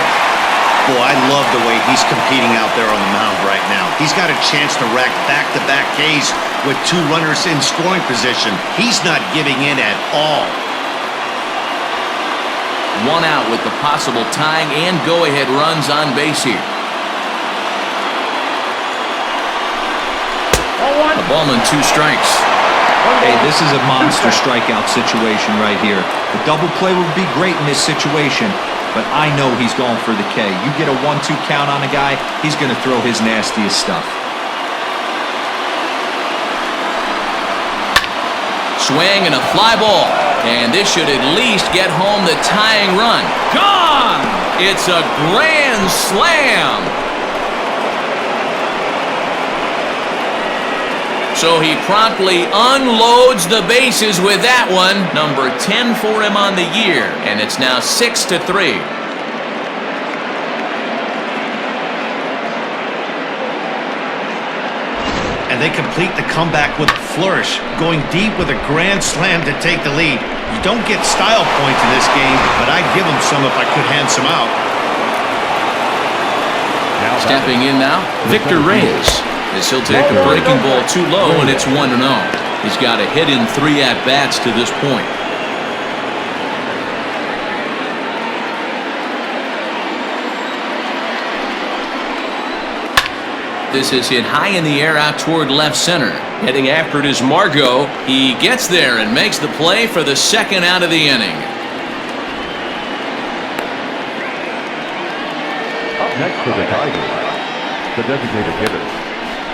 Boy, I love the way he's competing out there on the mound right now. He's got a chance to rack back-to-back Ks with 2 runners in scoring position. He's not giving in at all. 1 out with the possible tying and go-ahead runs on base here. A ball and 2 strikes. Hey, this is a monster strikeout situation right here. The double play would be great in this situation, but I know he's going for the K. You get a 1-2 count on a guy, he's going to throw his nastiest stuff. Swing and a fly ball. And this should at least get home the tying run. Gone! It's a grand slam! So he promptly unloads the bases with that one. Number 10 for him on the year. And it's now 6-3. And they complete the comeback with a flourish, going deep with a grand slam to take the lead. You don't get style points in this game, but I'd give them some if I could hand some out. Stepping in now, Victor Reyes. As he'll take a breaking ball too low, and it's 1-0. He's got a hit in 3 at-bats to this point. This is hit high in the air out toward left center. Heading after it is Margot. He gets there and makes the play for the 2nd out of the inning. Up next for the Tigers, the designated hitter,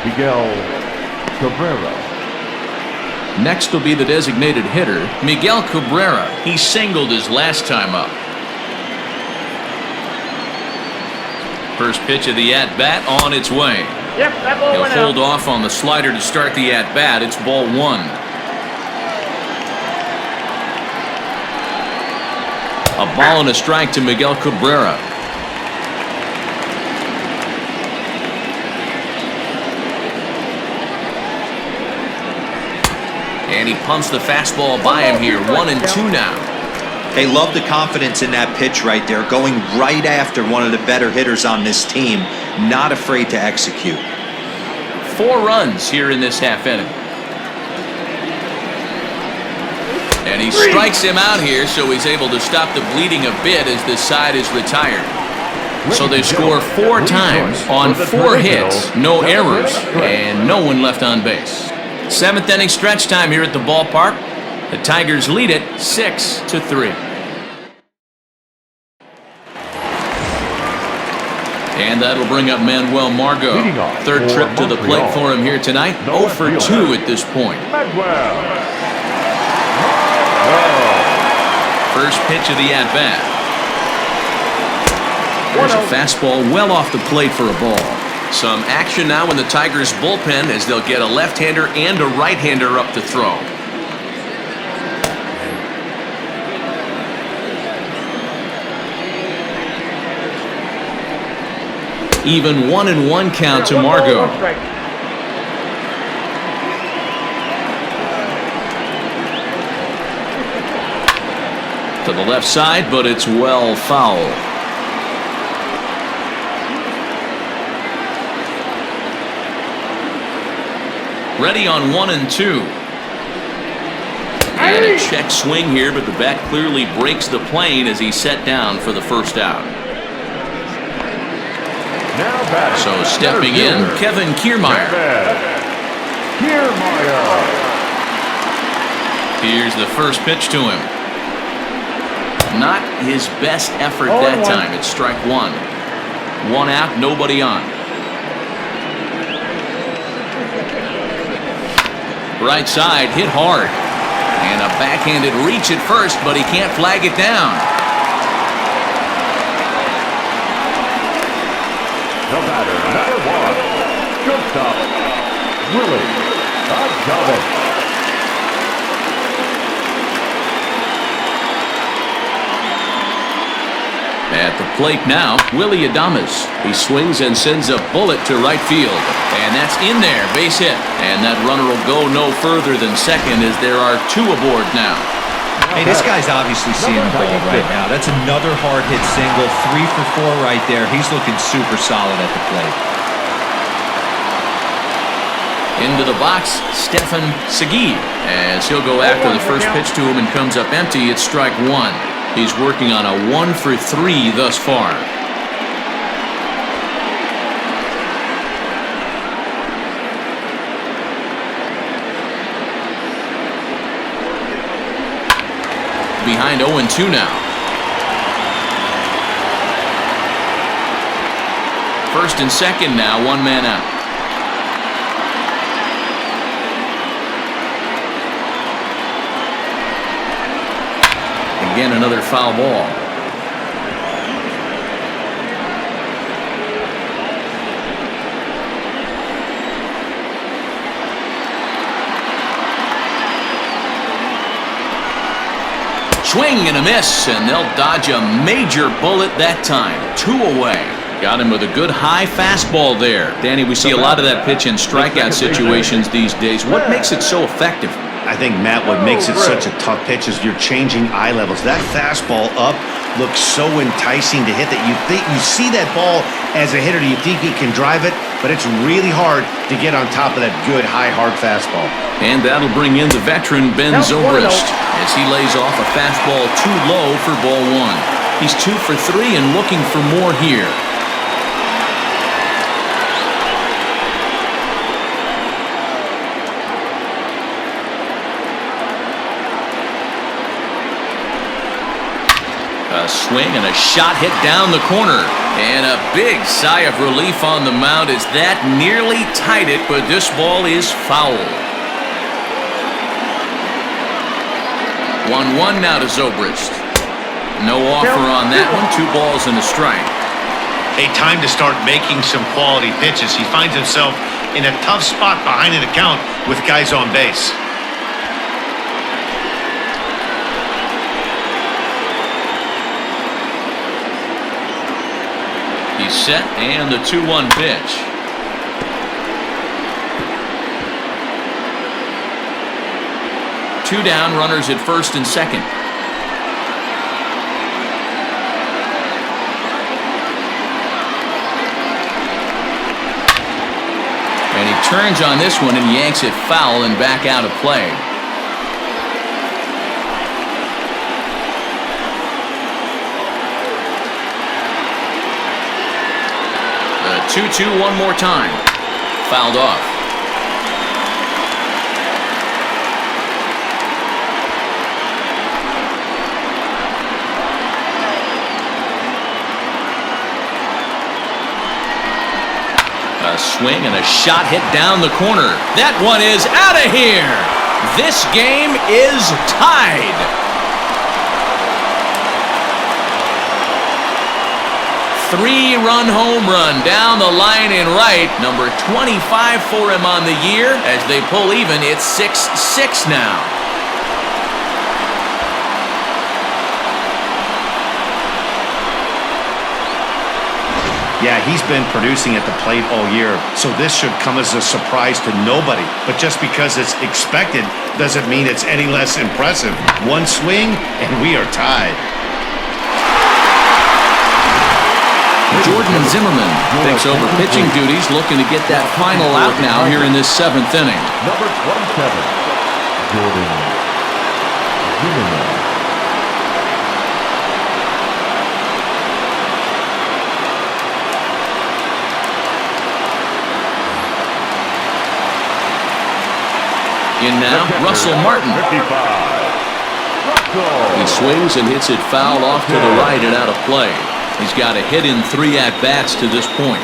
Miguel Cabrera. Next will be the designated hitter, Miguel Cabrera. He singled his last time up. First pitch of the at-bat on its way. Yep, that ball went out. He'll hold off on the slider to start the at-bat. It's ball 1. A ball and a strike to Miguel Cabrera. And he pumps the fastball by him here. 1-2 now. They love the confidence in that pitch right there, going right after one of the better hitters on this team, not afraid to execute. 4 runs here in this half inning. And he strikes him out here, so he's able to stop the bleeding a bit as this side is retired. So they score 4 times on 4 hits, no errors, and no one left on base. 7th inning stretch time here at the ballpark. The Tigers lead it 6-3. And that'll bring up Manuel Margot. 3rd trip to the plate for him here tonight. 0 for 2 at this point. First pitch of the at-bat. There's a fastball well off the plate for a ball. Some action now in the Tigers bullpen as they'll get a left-hander and a right-hander up to throw. Even 1-1 count to Margot. To the left side, but it's well foul. Ready on 1 and 2. And a check swing here, but the bat clearly breaks the plane as he's set down for the first out. So stepping in, Kevin Kiermaier. Here's the first pitch to him. Not his best effort that time. It's strike 1. 1 out, nobody on. Right side, hit hard. And a backhanded reach at first, but he can't flag it down. The batter, number 1, shortstop, Willie Adames. At the plate now, Willie Adames. He swings and sends a bullet to right field. And that's in there, base hit. And that runner will go no further than second as there are 2 aboard now. Hey, this guy's obviously seeing the ball right now. That's another hard hit single. 3 for 4 right there. He's looking super solid at the plate. Into the box, Stefan Segui, as he'll go after the first pitch to him and comes up empty. It's strike 1. He's working on a 1 for 3 thus far. Behind 0-2 now. First and second now, 1 man out. Again, another foul ball. Swing and a miss, and they'll dodge a major bullet that time. 2 away. Got him with a good high fastball there. Danny, we see a lot of that pitch in strikeout situations these days. What makes it so effective? I think, Matt, what makes it such a tough pitch is you're changing eye levels. That fastball up looks so enticing to hit that you see that ball as a hitter, you think he can drive it, but it's really hard to get on top of that good, high, hard fastball. And that'll bring in the veteran Ben Zobrist as he lays off a fastball too low for ball 1. He's 2 for 3 and looking for more here. A swing and a shot hit down the corner. And a big sigh of relief on the mound as that nearly tied it, but this ball is foul. 1-1 now to Zobrist. No offer on that one. 2 balls and a strike. A time to start making some quality pitches. He finds himself in a tough spot behind an account with guys on base. He's set, and the 2-1 pitch. Two down, runners at first and second. And he turns on this one and yanks it foul and back out of play. 2-2 one more time. Fouled off. A swing and a shot hit down the corner. That one is out of here. This game is tied. Three-run home run down the line in right. Number 25 for him on the year. As they pull even, it's 6-6 now. Yeah, he's been producing at the plate all year, so this should come as a surprise to nobody. But just because it's expected doesn't mean it's any less impressive. One swing, and we are tied. Jordan Zimmerman takes over pitching duties, looking to get that final out now here in this 7th inning. Number 27, Jordan Zimmerman. In now, Russell Martin. 55. He swings and hits it foul off to the right and out of play. He's got a hit in 3 at-bats to this point.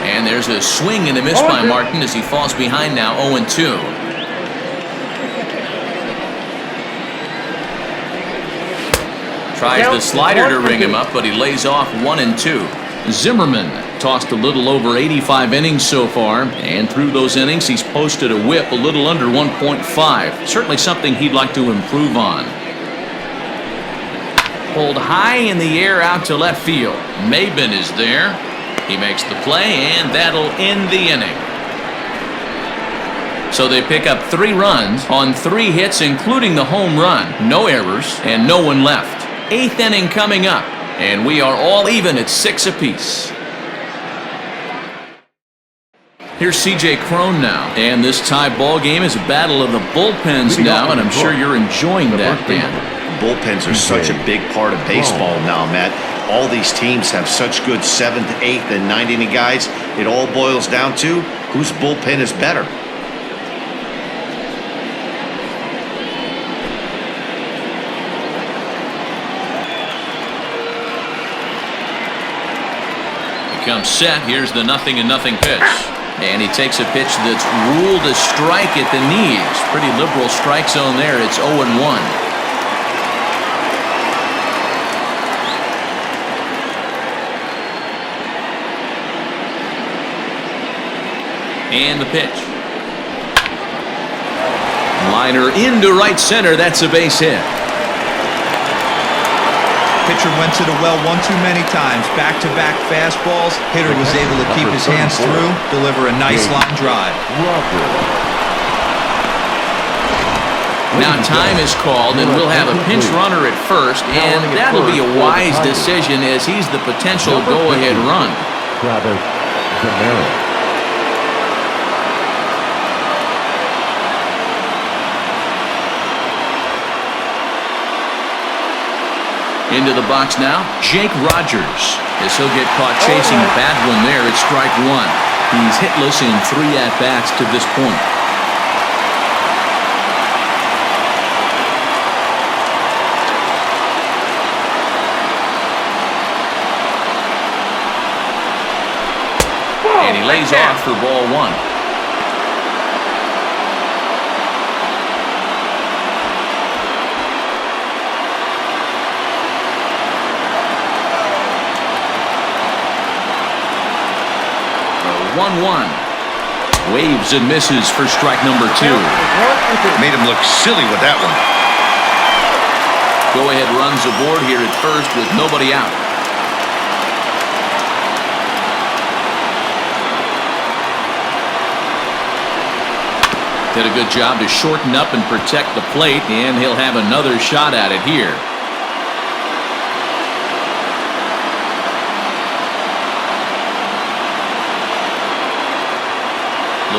And there's a swing and a miss by Martin as he falls behind now 0-2. Tries the slider to ring him up, but he lays off 1-2. Zimmerman tossed a little over 85 innings so far, and through those innings, he's posted a whip a little under 1.5. Certainly something he'd like to improve on. Pulled high in the air out to left field. Maybin is there. He makes the play, and that'll end the inning. So they pick up 3 runs on 3 hits, including the home run. No errors, and no one left. 8th inning coming up, and we are all even at 6 apiece. Here's C.J. Cron now, and this tie ball game is a battle of the bullpens now, and I'm sure you're enjoying that, Dan. Bullpens are such a big part of baseball now, Matt. All these teams have such good 7th, 8th, and 9th inning guys. It all boils down to whose bullpen is better. Comes set. Here's the 0-0 pitch. And he takes a pitch that's ruled a strike at the knees. Pretty liberal strike zone there. It's 0-1. And the pitch. Liner into right center. That's a base hit. Pitcher went to the well one too many times. Back-to-back fastballs. Hitter was able to keep his hands through, deliver a nice line drive. Now time is called, and we'll have a pinch runner at first, and that'll be a wise decision as he's the potential go-ahead run. Into the box now, Jake Rogers. As he'll get caught chasing a bad one there at strike 1. He's hitless in 3 at-bats to this point. And he lays off for ball 1. Waves and misses for strike number 2. Made him look silly with that one. Go-ahead runs aboard here at first with nobody out. Did a good job to shorten up and protect the plate, and he'll have another shot at it here.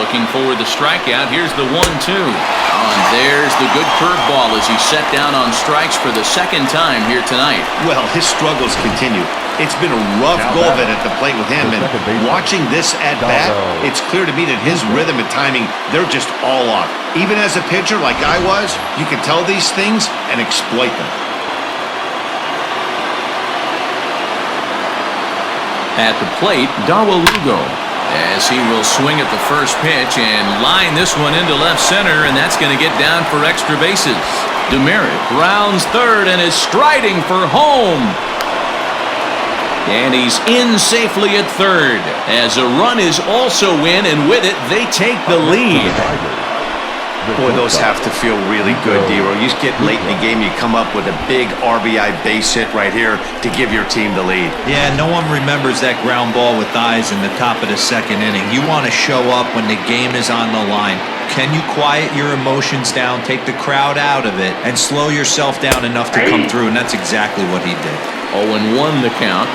Looking for the strikeout. Here's the 1-2. And there's the good curveball as he's set down on strikes for the second time here tonight. Well, his struggles continue. It's been a rough go of it at the plate with him, and watching this at-bat, it's clear to me that his rhythm and timing, they're just all off. Even as a pitcher like I was, you can tell these things and exploit them. At the plate, Dawa Lugo, as he will swing at the first pitch and line this one into left center, and that's going to get down for extra bases. Demerit rounds third and is striding for home. And he's in safely at third, as a run is also in, and with it, they take the lead. Boy, those have to feel really good, D-Row. You get late in the game, you come up with a big RBI base hit right here to give your team the lead. Yeah, no one remembers that ground ball with eyes in the top of the second inning. You want to show up when the game is on the line. Can you quiet your emotions down, take the crowd out of it, and slow yourself down enough to come through? And that's exactly what he did. 0-1 the count.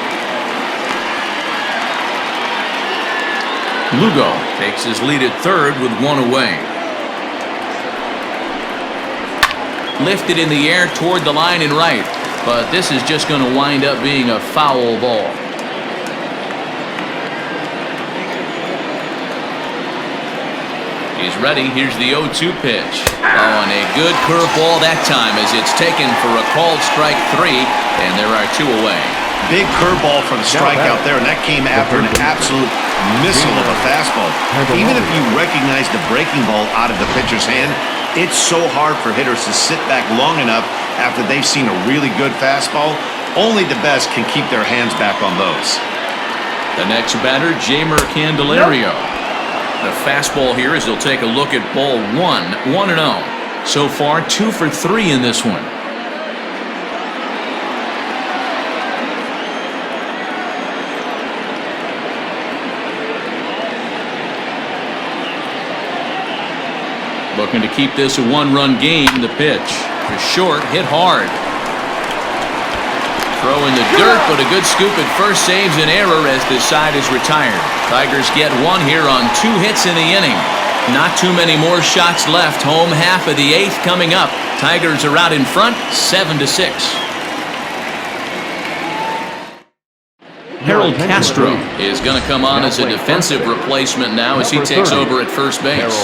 Lugo takes his lead at third with one away. Lifted in the air toward the line and right, but this is just going to wind up being a foul ball. He's ready. Here's the 0-2 pitch. Oh, and a good curveball that time as it's taken for a called strike 3, and there are 2 away. Big curveball for the strikeout there, and that came after an absolute missile of a fastball. Even if you recognize the breaking ball out of the pitcher's hand, it's so hard for hitters to sit back long enough after they've seen a really good fastball. Only the best can keep their hands back on those. The next batter, Jamer Candelario. The fastball here as he'll take a look at ball 1, 1-0. So far, 2 for 3 in this one. Looking to keep this a 1-run game. The pitch is short, hit hard. Throw in the dirt, but a good scoop at first saves an error as this side is retired. Tigers get 1 here on 2 hits in the inning. Not too many more shots left. Home half of the 8th coming up. Tigers are out in front, 7-6. Harold Castro is going to come on as a defensive replacement now as he takes over at first base.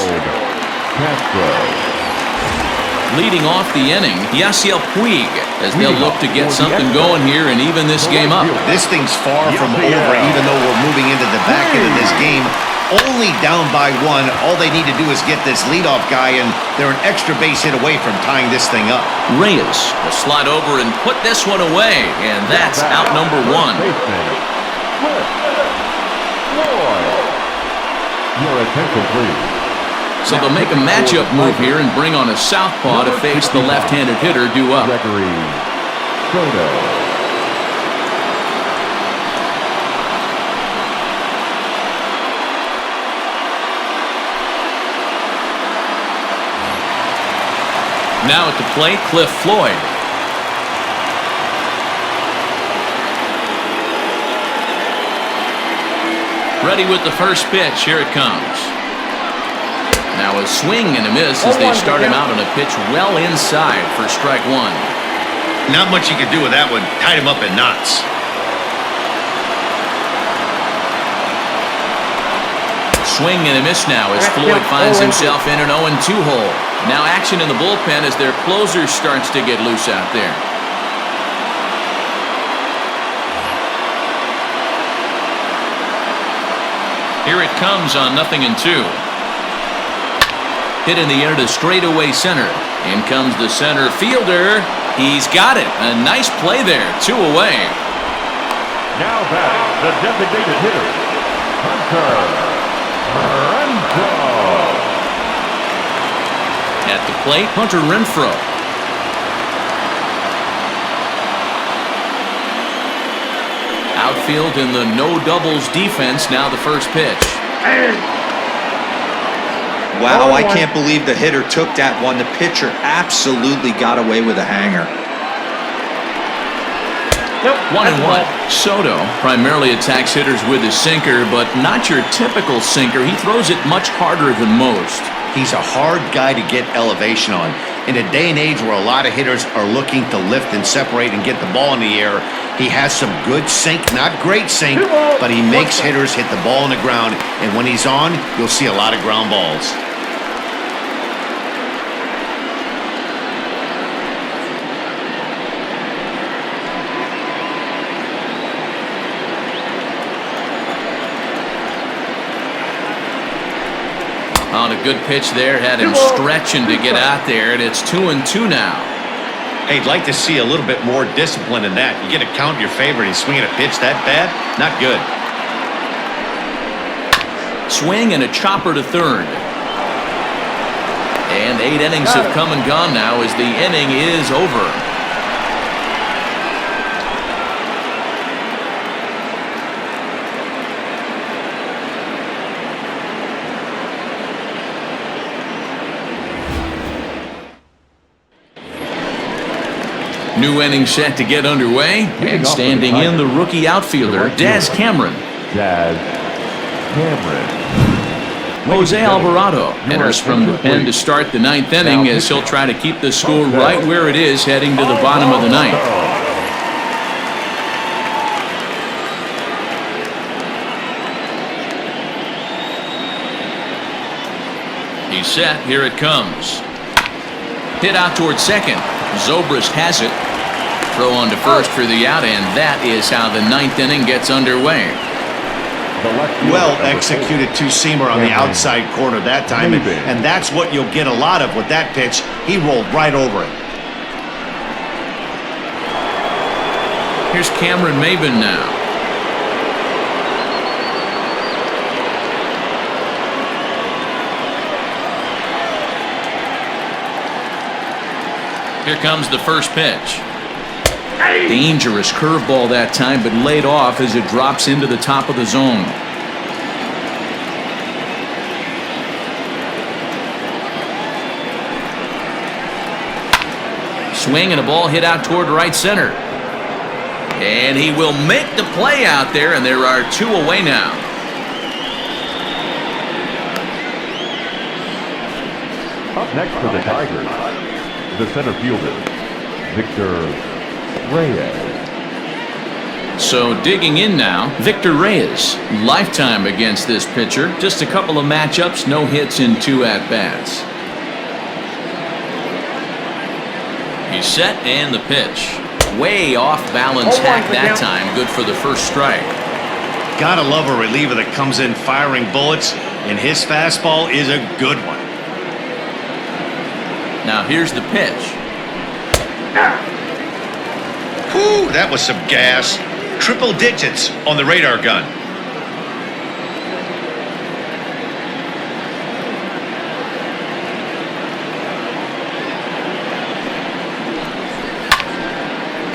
Leading off the inning, Yasiel Puig, as they'll look to get something going here and even this game up. This thing's far from over, even though we're moving into the back end of this game. Only down by 1. All they need to do is get this leadoff guy, and they're an extra base hit away from tying this thing up. Reyes will slide over and put this one away, and that's out number 1. Your attention, please. So they'll make a matchup move here and bring on a southpaw to face the left-handed hitter due up. Now at the plate, Cliff Floyd. Ready with the first pitch. Here it comes. Now a swing and a miss as they start him out on a pitch well inside for strike 1. Not much you can do with that one. Tied him up in knots. Swing and a miss now as Floyd finds himself in an 0-2 hole. Now action in the bullpen as their closer starts to get loose out there. Here it comes on 0-2. Hit in the air to straightaway center. In comes the center fielder. He's got it. A nice play there. 2 away. Now back, the designated hitter, Hunter Renfroe. At the plate, Hunter Renfroe. Outfield in the no doubles defense. Now the first pitch. Wow, I can't believe the hitter took that one. The pitcher absolutely got away with a hanger. Nope. 1-1. Soto primarily attacks hitters with his sinker, but not your typical sinker. He throws it much harder than most. He's a hard guy to get elevation on. In a day and age where a lot of hitters are looking to lift and separate and get the ball in the air, he has some good sink, not great sink, but he makes hitters hit the ball on the ground, and when he's on, you'll see a lot of ground balls. On a good pitch there, had him stretching to get out there, and it's 2-2 now. Hey, I'd like to see a little bit more discipline in that. You get a count in your favor and he's swinging a pitch that bad? Not good. Swing and a chopper to third. And 8 innings have come and gone now as the inning is over. New inning set to get underway, and standing in the rookie outfielder, Daz Cameron. Jose Alvarado enters from the pen to start the 9th inning as he'll try to keep the score right where it is heading to the bottom of the 9th. He's set, here it comes. Hit out towards second. Zobrist has it. Throw on to first for the out, and that is how the 9th inning gets underway. Well executed two-seamer on the outside corner that time, and that's what you'll get a lot of with that pitch. He rolled right over it. Here's Cameron Maybin now. Here comes the first pitch. Dangerous curveball that time, but laid off as it drops into the top of the zone. Swing and a ball hit out toward right center. And he will make the play out there, and there are 2 away now. Up next for the Tigers, the center fielder, Victor Reyes. So digging in now, Victor Reyes. Lifetime against this pitcher. Just a couple of matchups, no hits in 2 at-bats. He's set, and the pitch. Way off balance hack that time. Good for the first strike. Gotta love a reliever that comes in firing bullets, and his fastball is a good one. Now here's the pitch. Whew, that was some gas. Triple digits on the radar gun.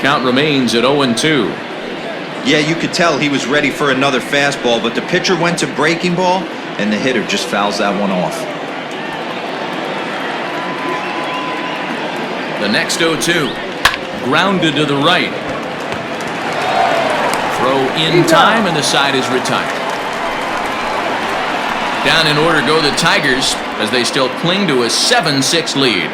Count remains at 0-2. Yeah, you could tell he was ready for another fastball, but the pitcher went to breaking ball, and the hitter just fouls that one off. The next 0-2. Grounded to the right. Throw in time, and the side is retired. Down in order go the Tigers as they still cling to a 7-6 lead.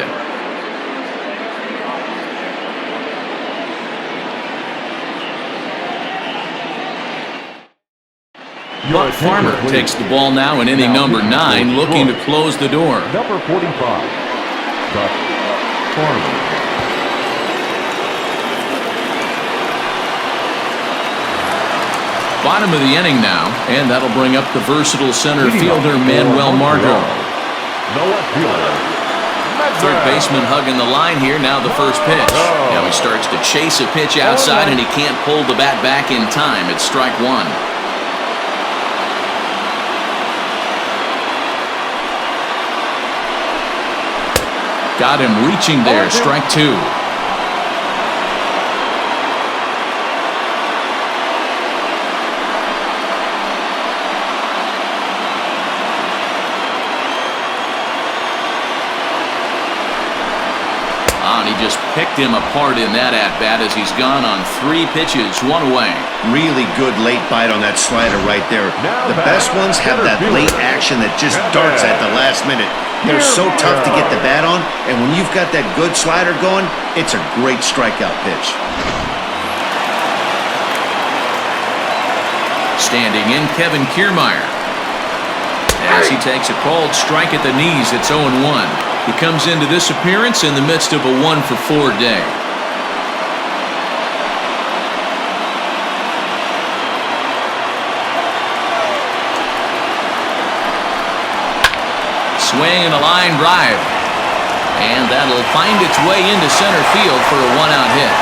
Buck Farmer takes the ball now in inning number 9, looking to close the door. Number 45, Buck Farmer. Bottom of the inning now, and that'll bring up the versatile center fielder Manuel Margot. Third baseman hugging the line here. Now the first pitch. Now he starts to chase a pitch outside, and he can't pull the bat back in time. It's strike 1. Got him reaching there. Strike 2. He just picked picked him apart in that at-bat as he's gone on 3 pitches, 1 away. Really good late bite on that slider right there. The best ones have that late action that just darts at the last minute. They're so tough to get the bat on, and when you've got that good slider going, it's a great strikeout pitch. Standing in, Kevin Kiermaier. As he takes a called strike at the knees, it's 0-1. He comes into this appearance in the midst of a 1-for-4 day. Swing and a line drive. And that'll find its way into center field for a 1-out hit.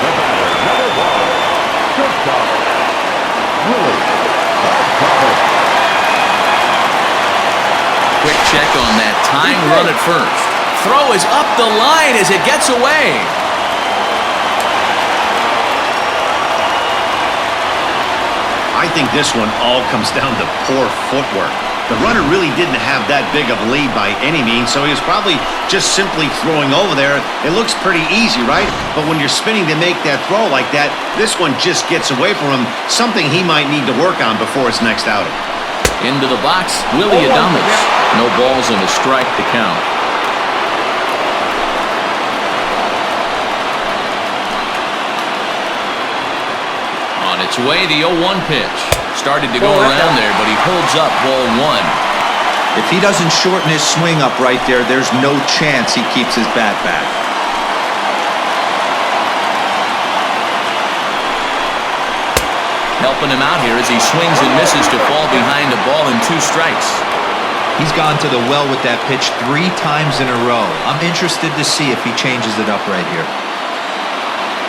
The batter, number 1, shortstop, Willie Gonzalez. Quick check on that tying run at first. Throw is up the line as it gets away. I think this one all comes down to poor footwork. The runner really didn't have that big of a lead by any means, so he was probably just simply throwing over there. It looks pretty easy, right? But when you're spinning to make that throw like that, this one just gets away from him, something he might need to work on before his next outing. Into the box, Willie Adames. No balls and a strike to count. On its way, the 0-1 pitch. Started to go around there, but he holds up ball 1. If he doesn't shorten his swing up right there, there's no chance he keeps his bat back. Helping him out here as he swings and misses to fall behind a ball and 2 strikes. He's gone to the well with that pitch 3 times in a row. I'm interested to see if he changes it up right here.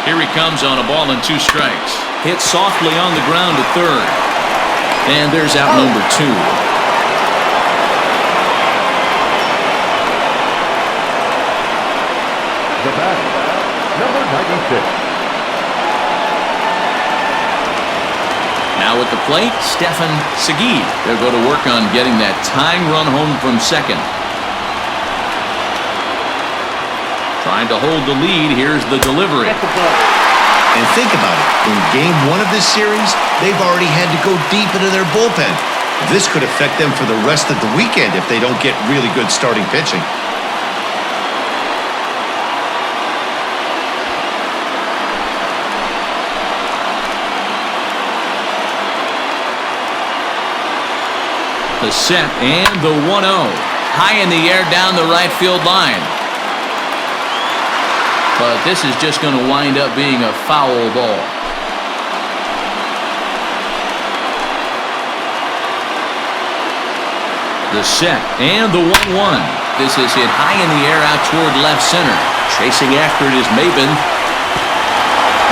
Here he comes on a ball and 2 strikes. Hit softly on the ground to third. And there's out number 2. The batter, number 96. Now at the plate, Stefan Segui. They'll go to work on getting that tying run home from second. Trying to hold the lead. Here's the delivery. And think about it. In game 1 of this series, they've already had to go deep into their bullpen. This could affect them for the rest of the weekend if they don't get really good starting pitching. The set and the 1-0. High in the air down the right field line. But this is just going to wind up being a foul ball. The set and the 1-1. This is hit high in the air out toward left center. Chasing after it is Maybin.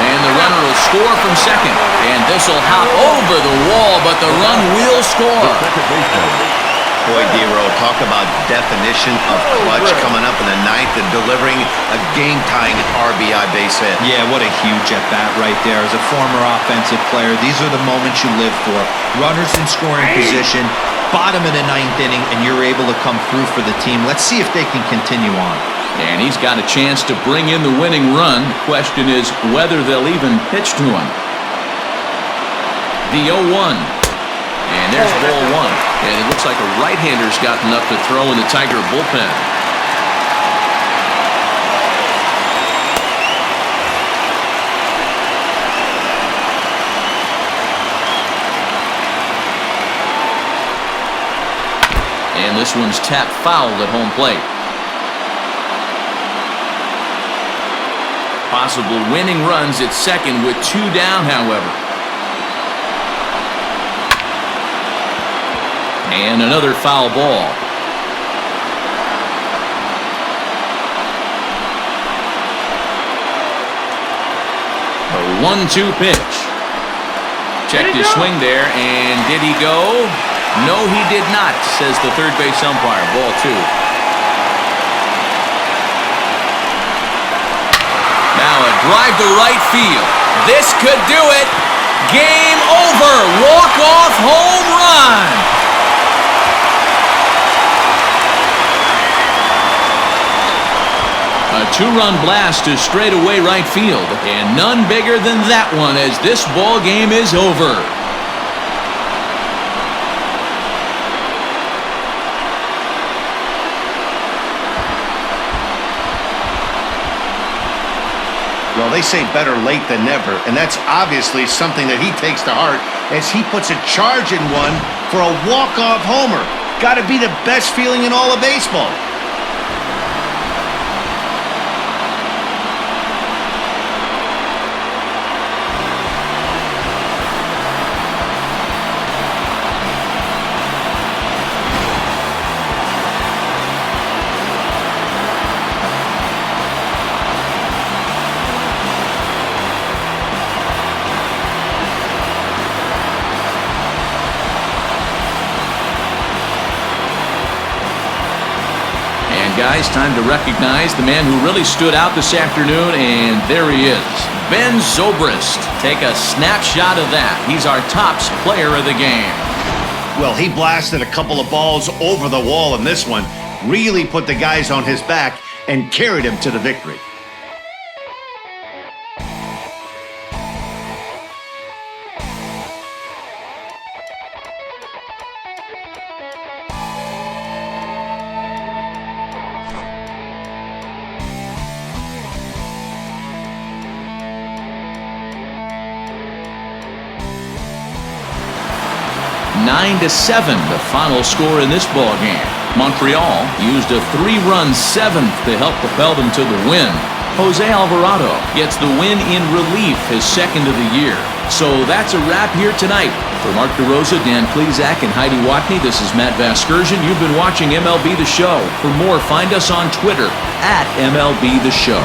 And the runner will score from second. And this will hop over the wall, but the run will score. Boy, D-Row, talk about definition of clutch coming up in the 9th and delivering a game-tying RBI base hit. Yeah, what a huge at-bat right there. As a former offensive player, these are the moments you live for. Runners in scoring position, bottom of the 9th inning, and you're able to come through for the team. Let's see if they can continue on. And he's got a chance to bring in the winning run. Question is whether they'll even pitch to him. The 0-1. And there's ball 1. And it looks like a right-hander's gotten up to throw in the Tiger bullpen. And this one's tapped foul at home plate. Possible winning runs at second with 2 down, however. And another foul ball. A 1-2 pitch. Checked his swing there, and did he go? No, he did not, says the third base umpire. Ball 2. Now a drive to right field. This could do it. Game over. Walk-off home run. A two-run blast to straightaway right field, and none bigger than that one as this ball game is over. Well, they say better late than never, and that's obviously something that he takes to heart as he puts a charge in one for a walk-off homer. Got to be the best feeling in all of baseball. Guys, time to recognize the man who really stood out this afternoon, and there he is, Ben Zobrist. Take a snapshot of that. He's our tops player of the game. Well, he blasted a couple of balls over the wall in this one, really put the guys on his back and carried him to the victory. Nine to 7, the final score in this ball game. Montreal used a three-run seventh to help propel them to the win. Jose Alvarado gets the win in relief, his second of the year. So that's a wrap here tonight. For Mark DeRosa, Dan Plezak, and Heidi Watney, this is Matt Vasgersian. You've been watching MLB The Show. For more, find us on Twitter @MLB The Show.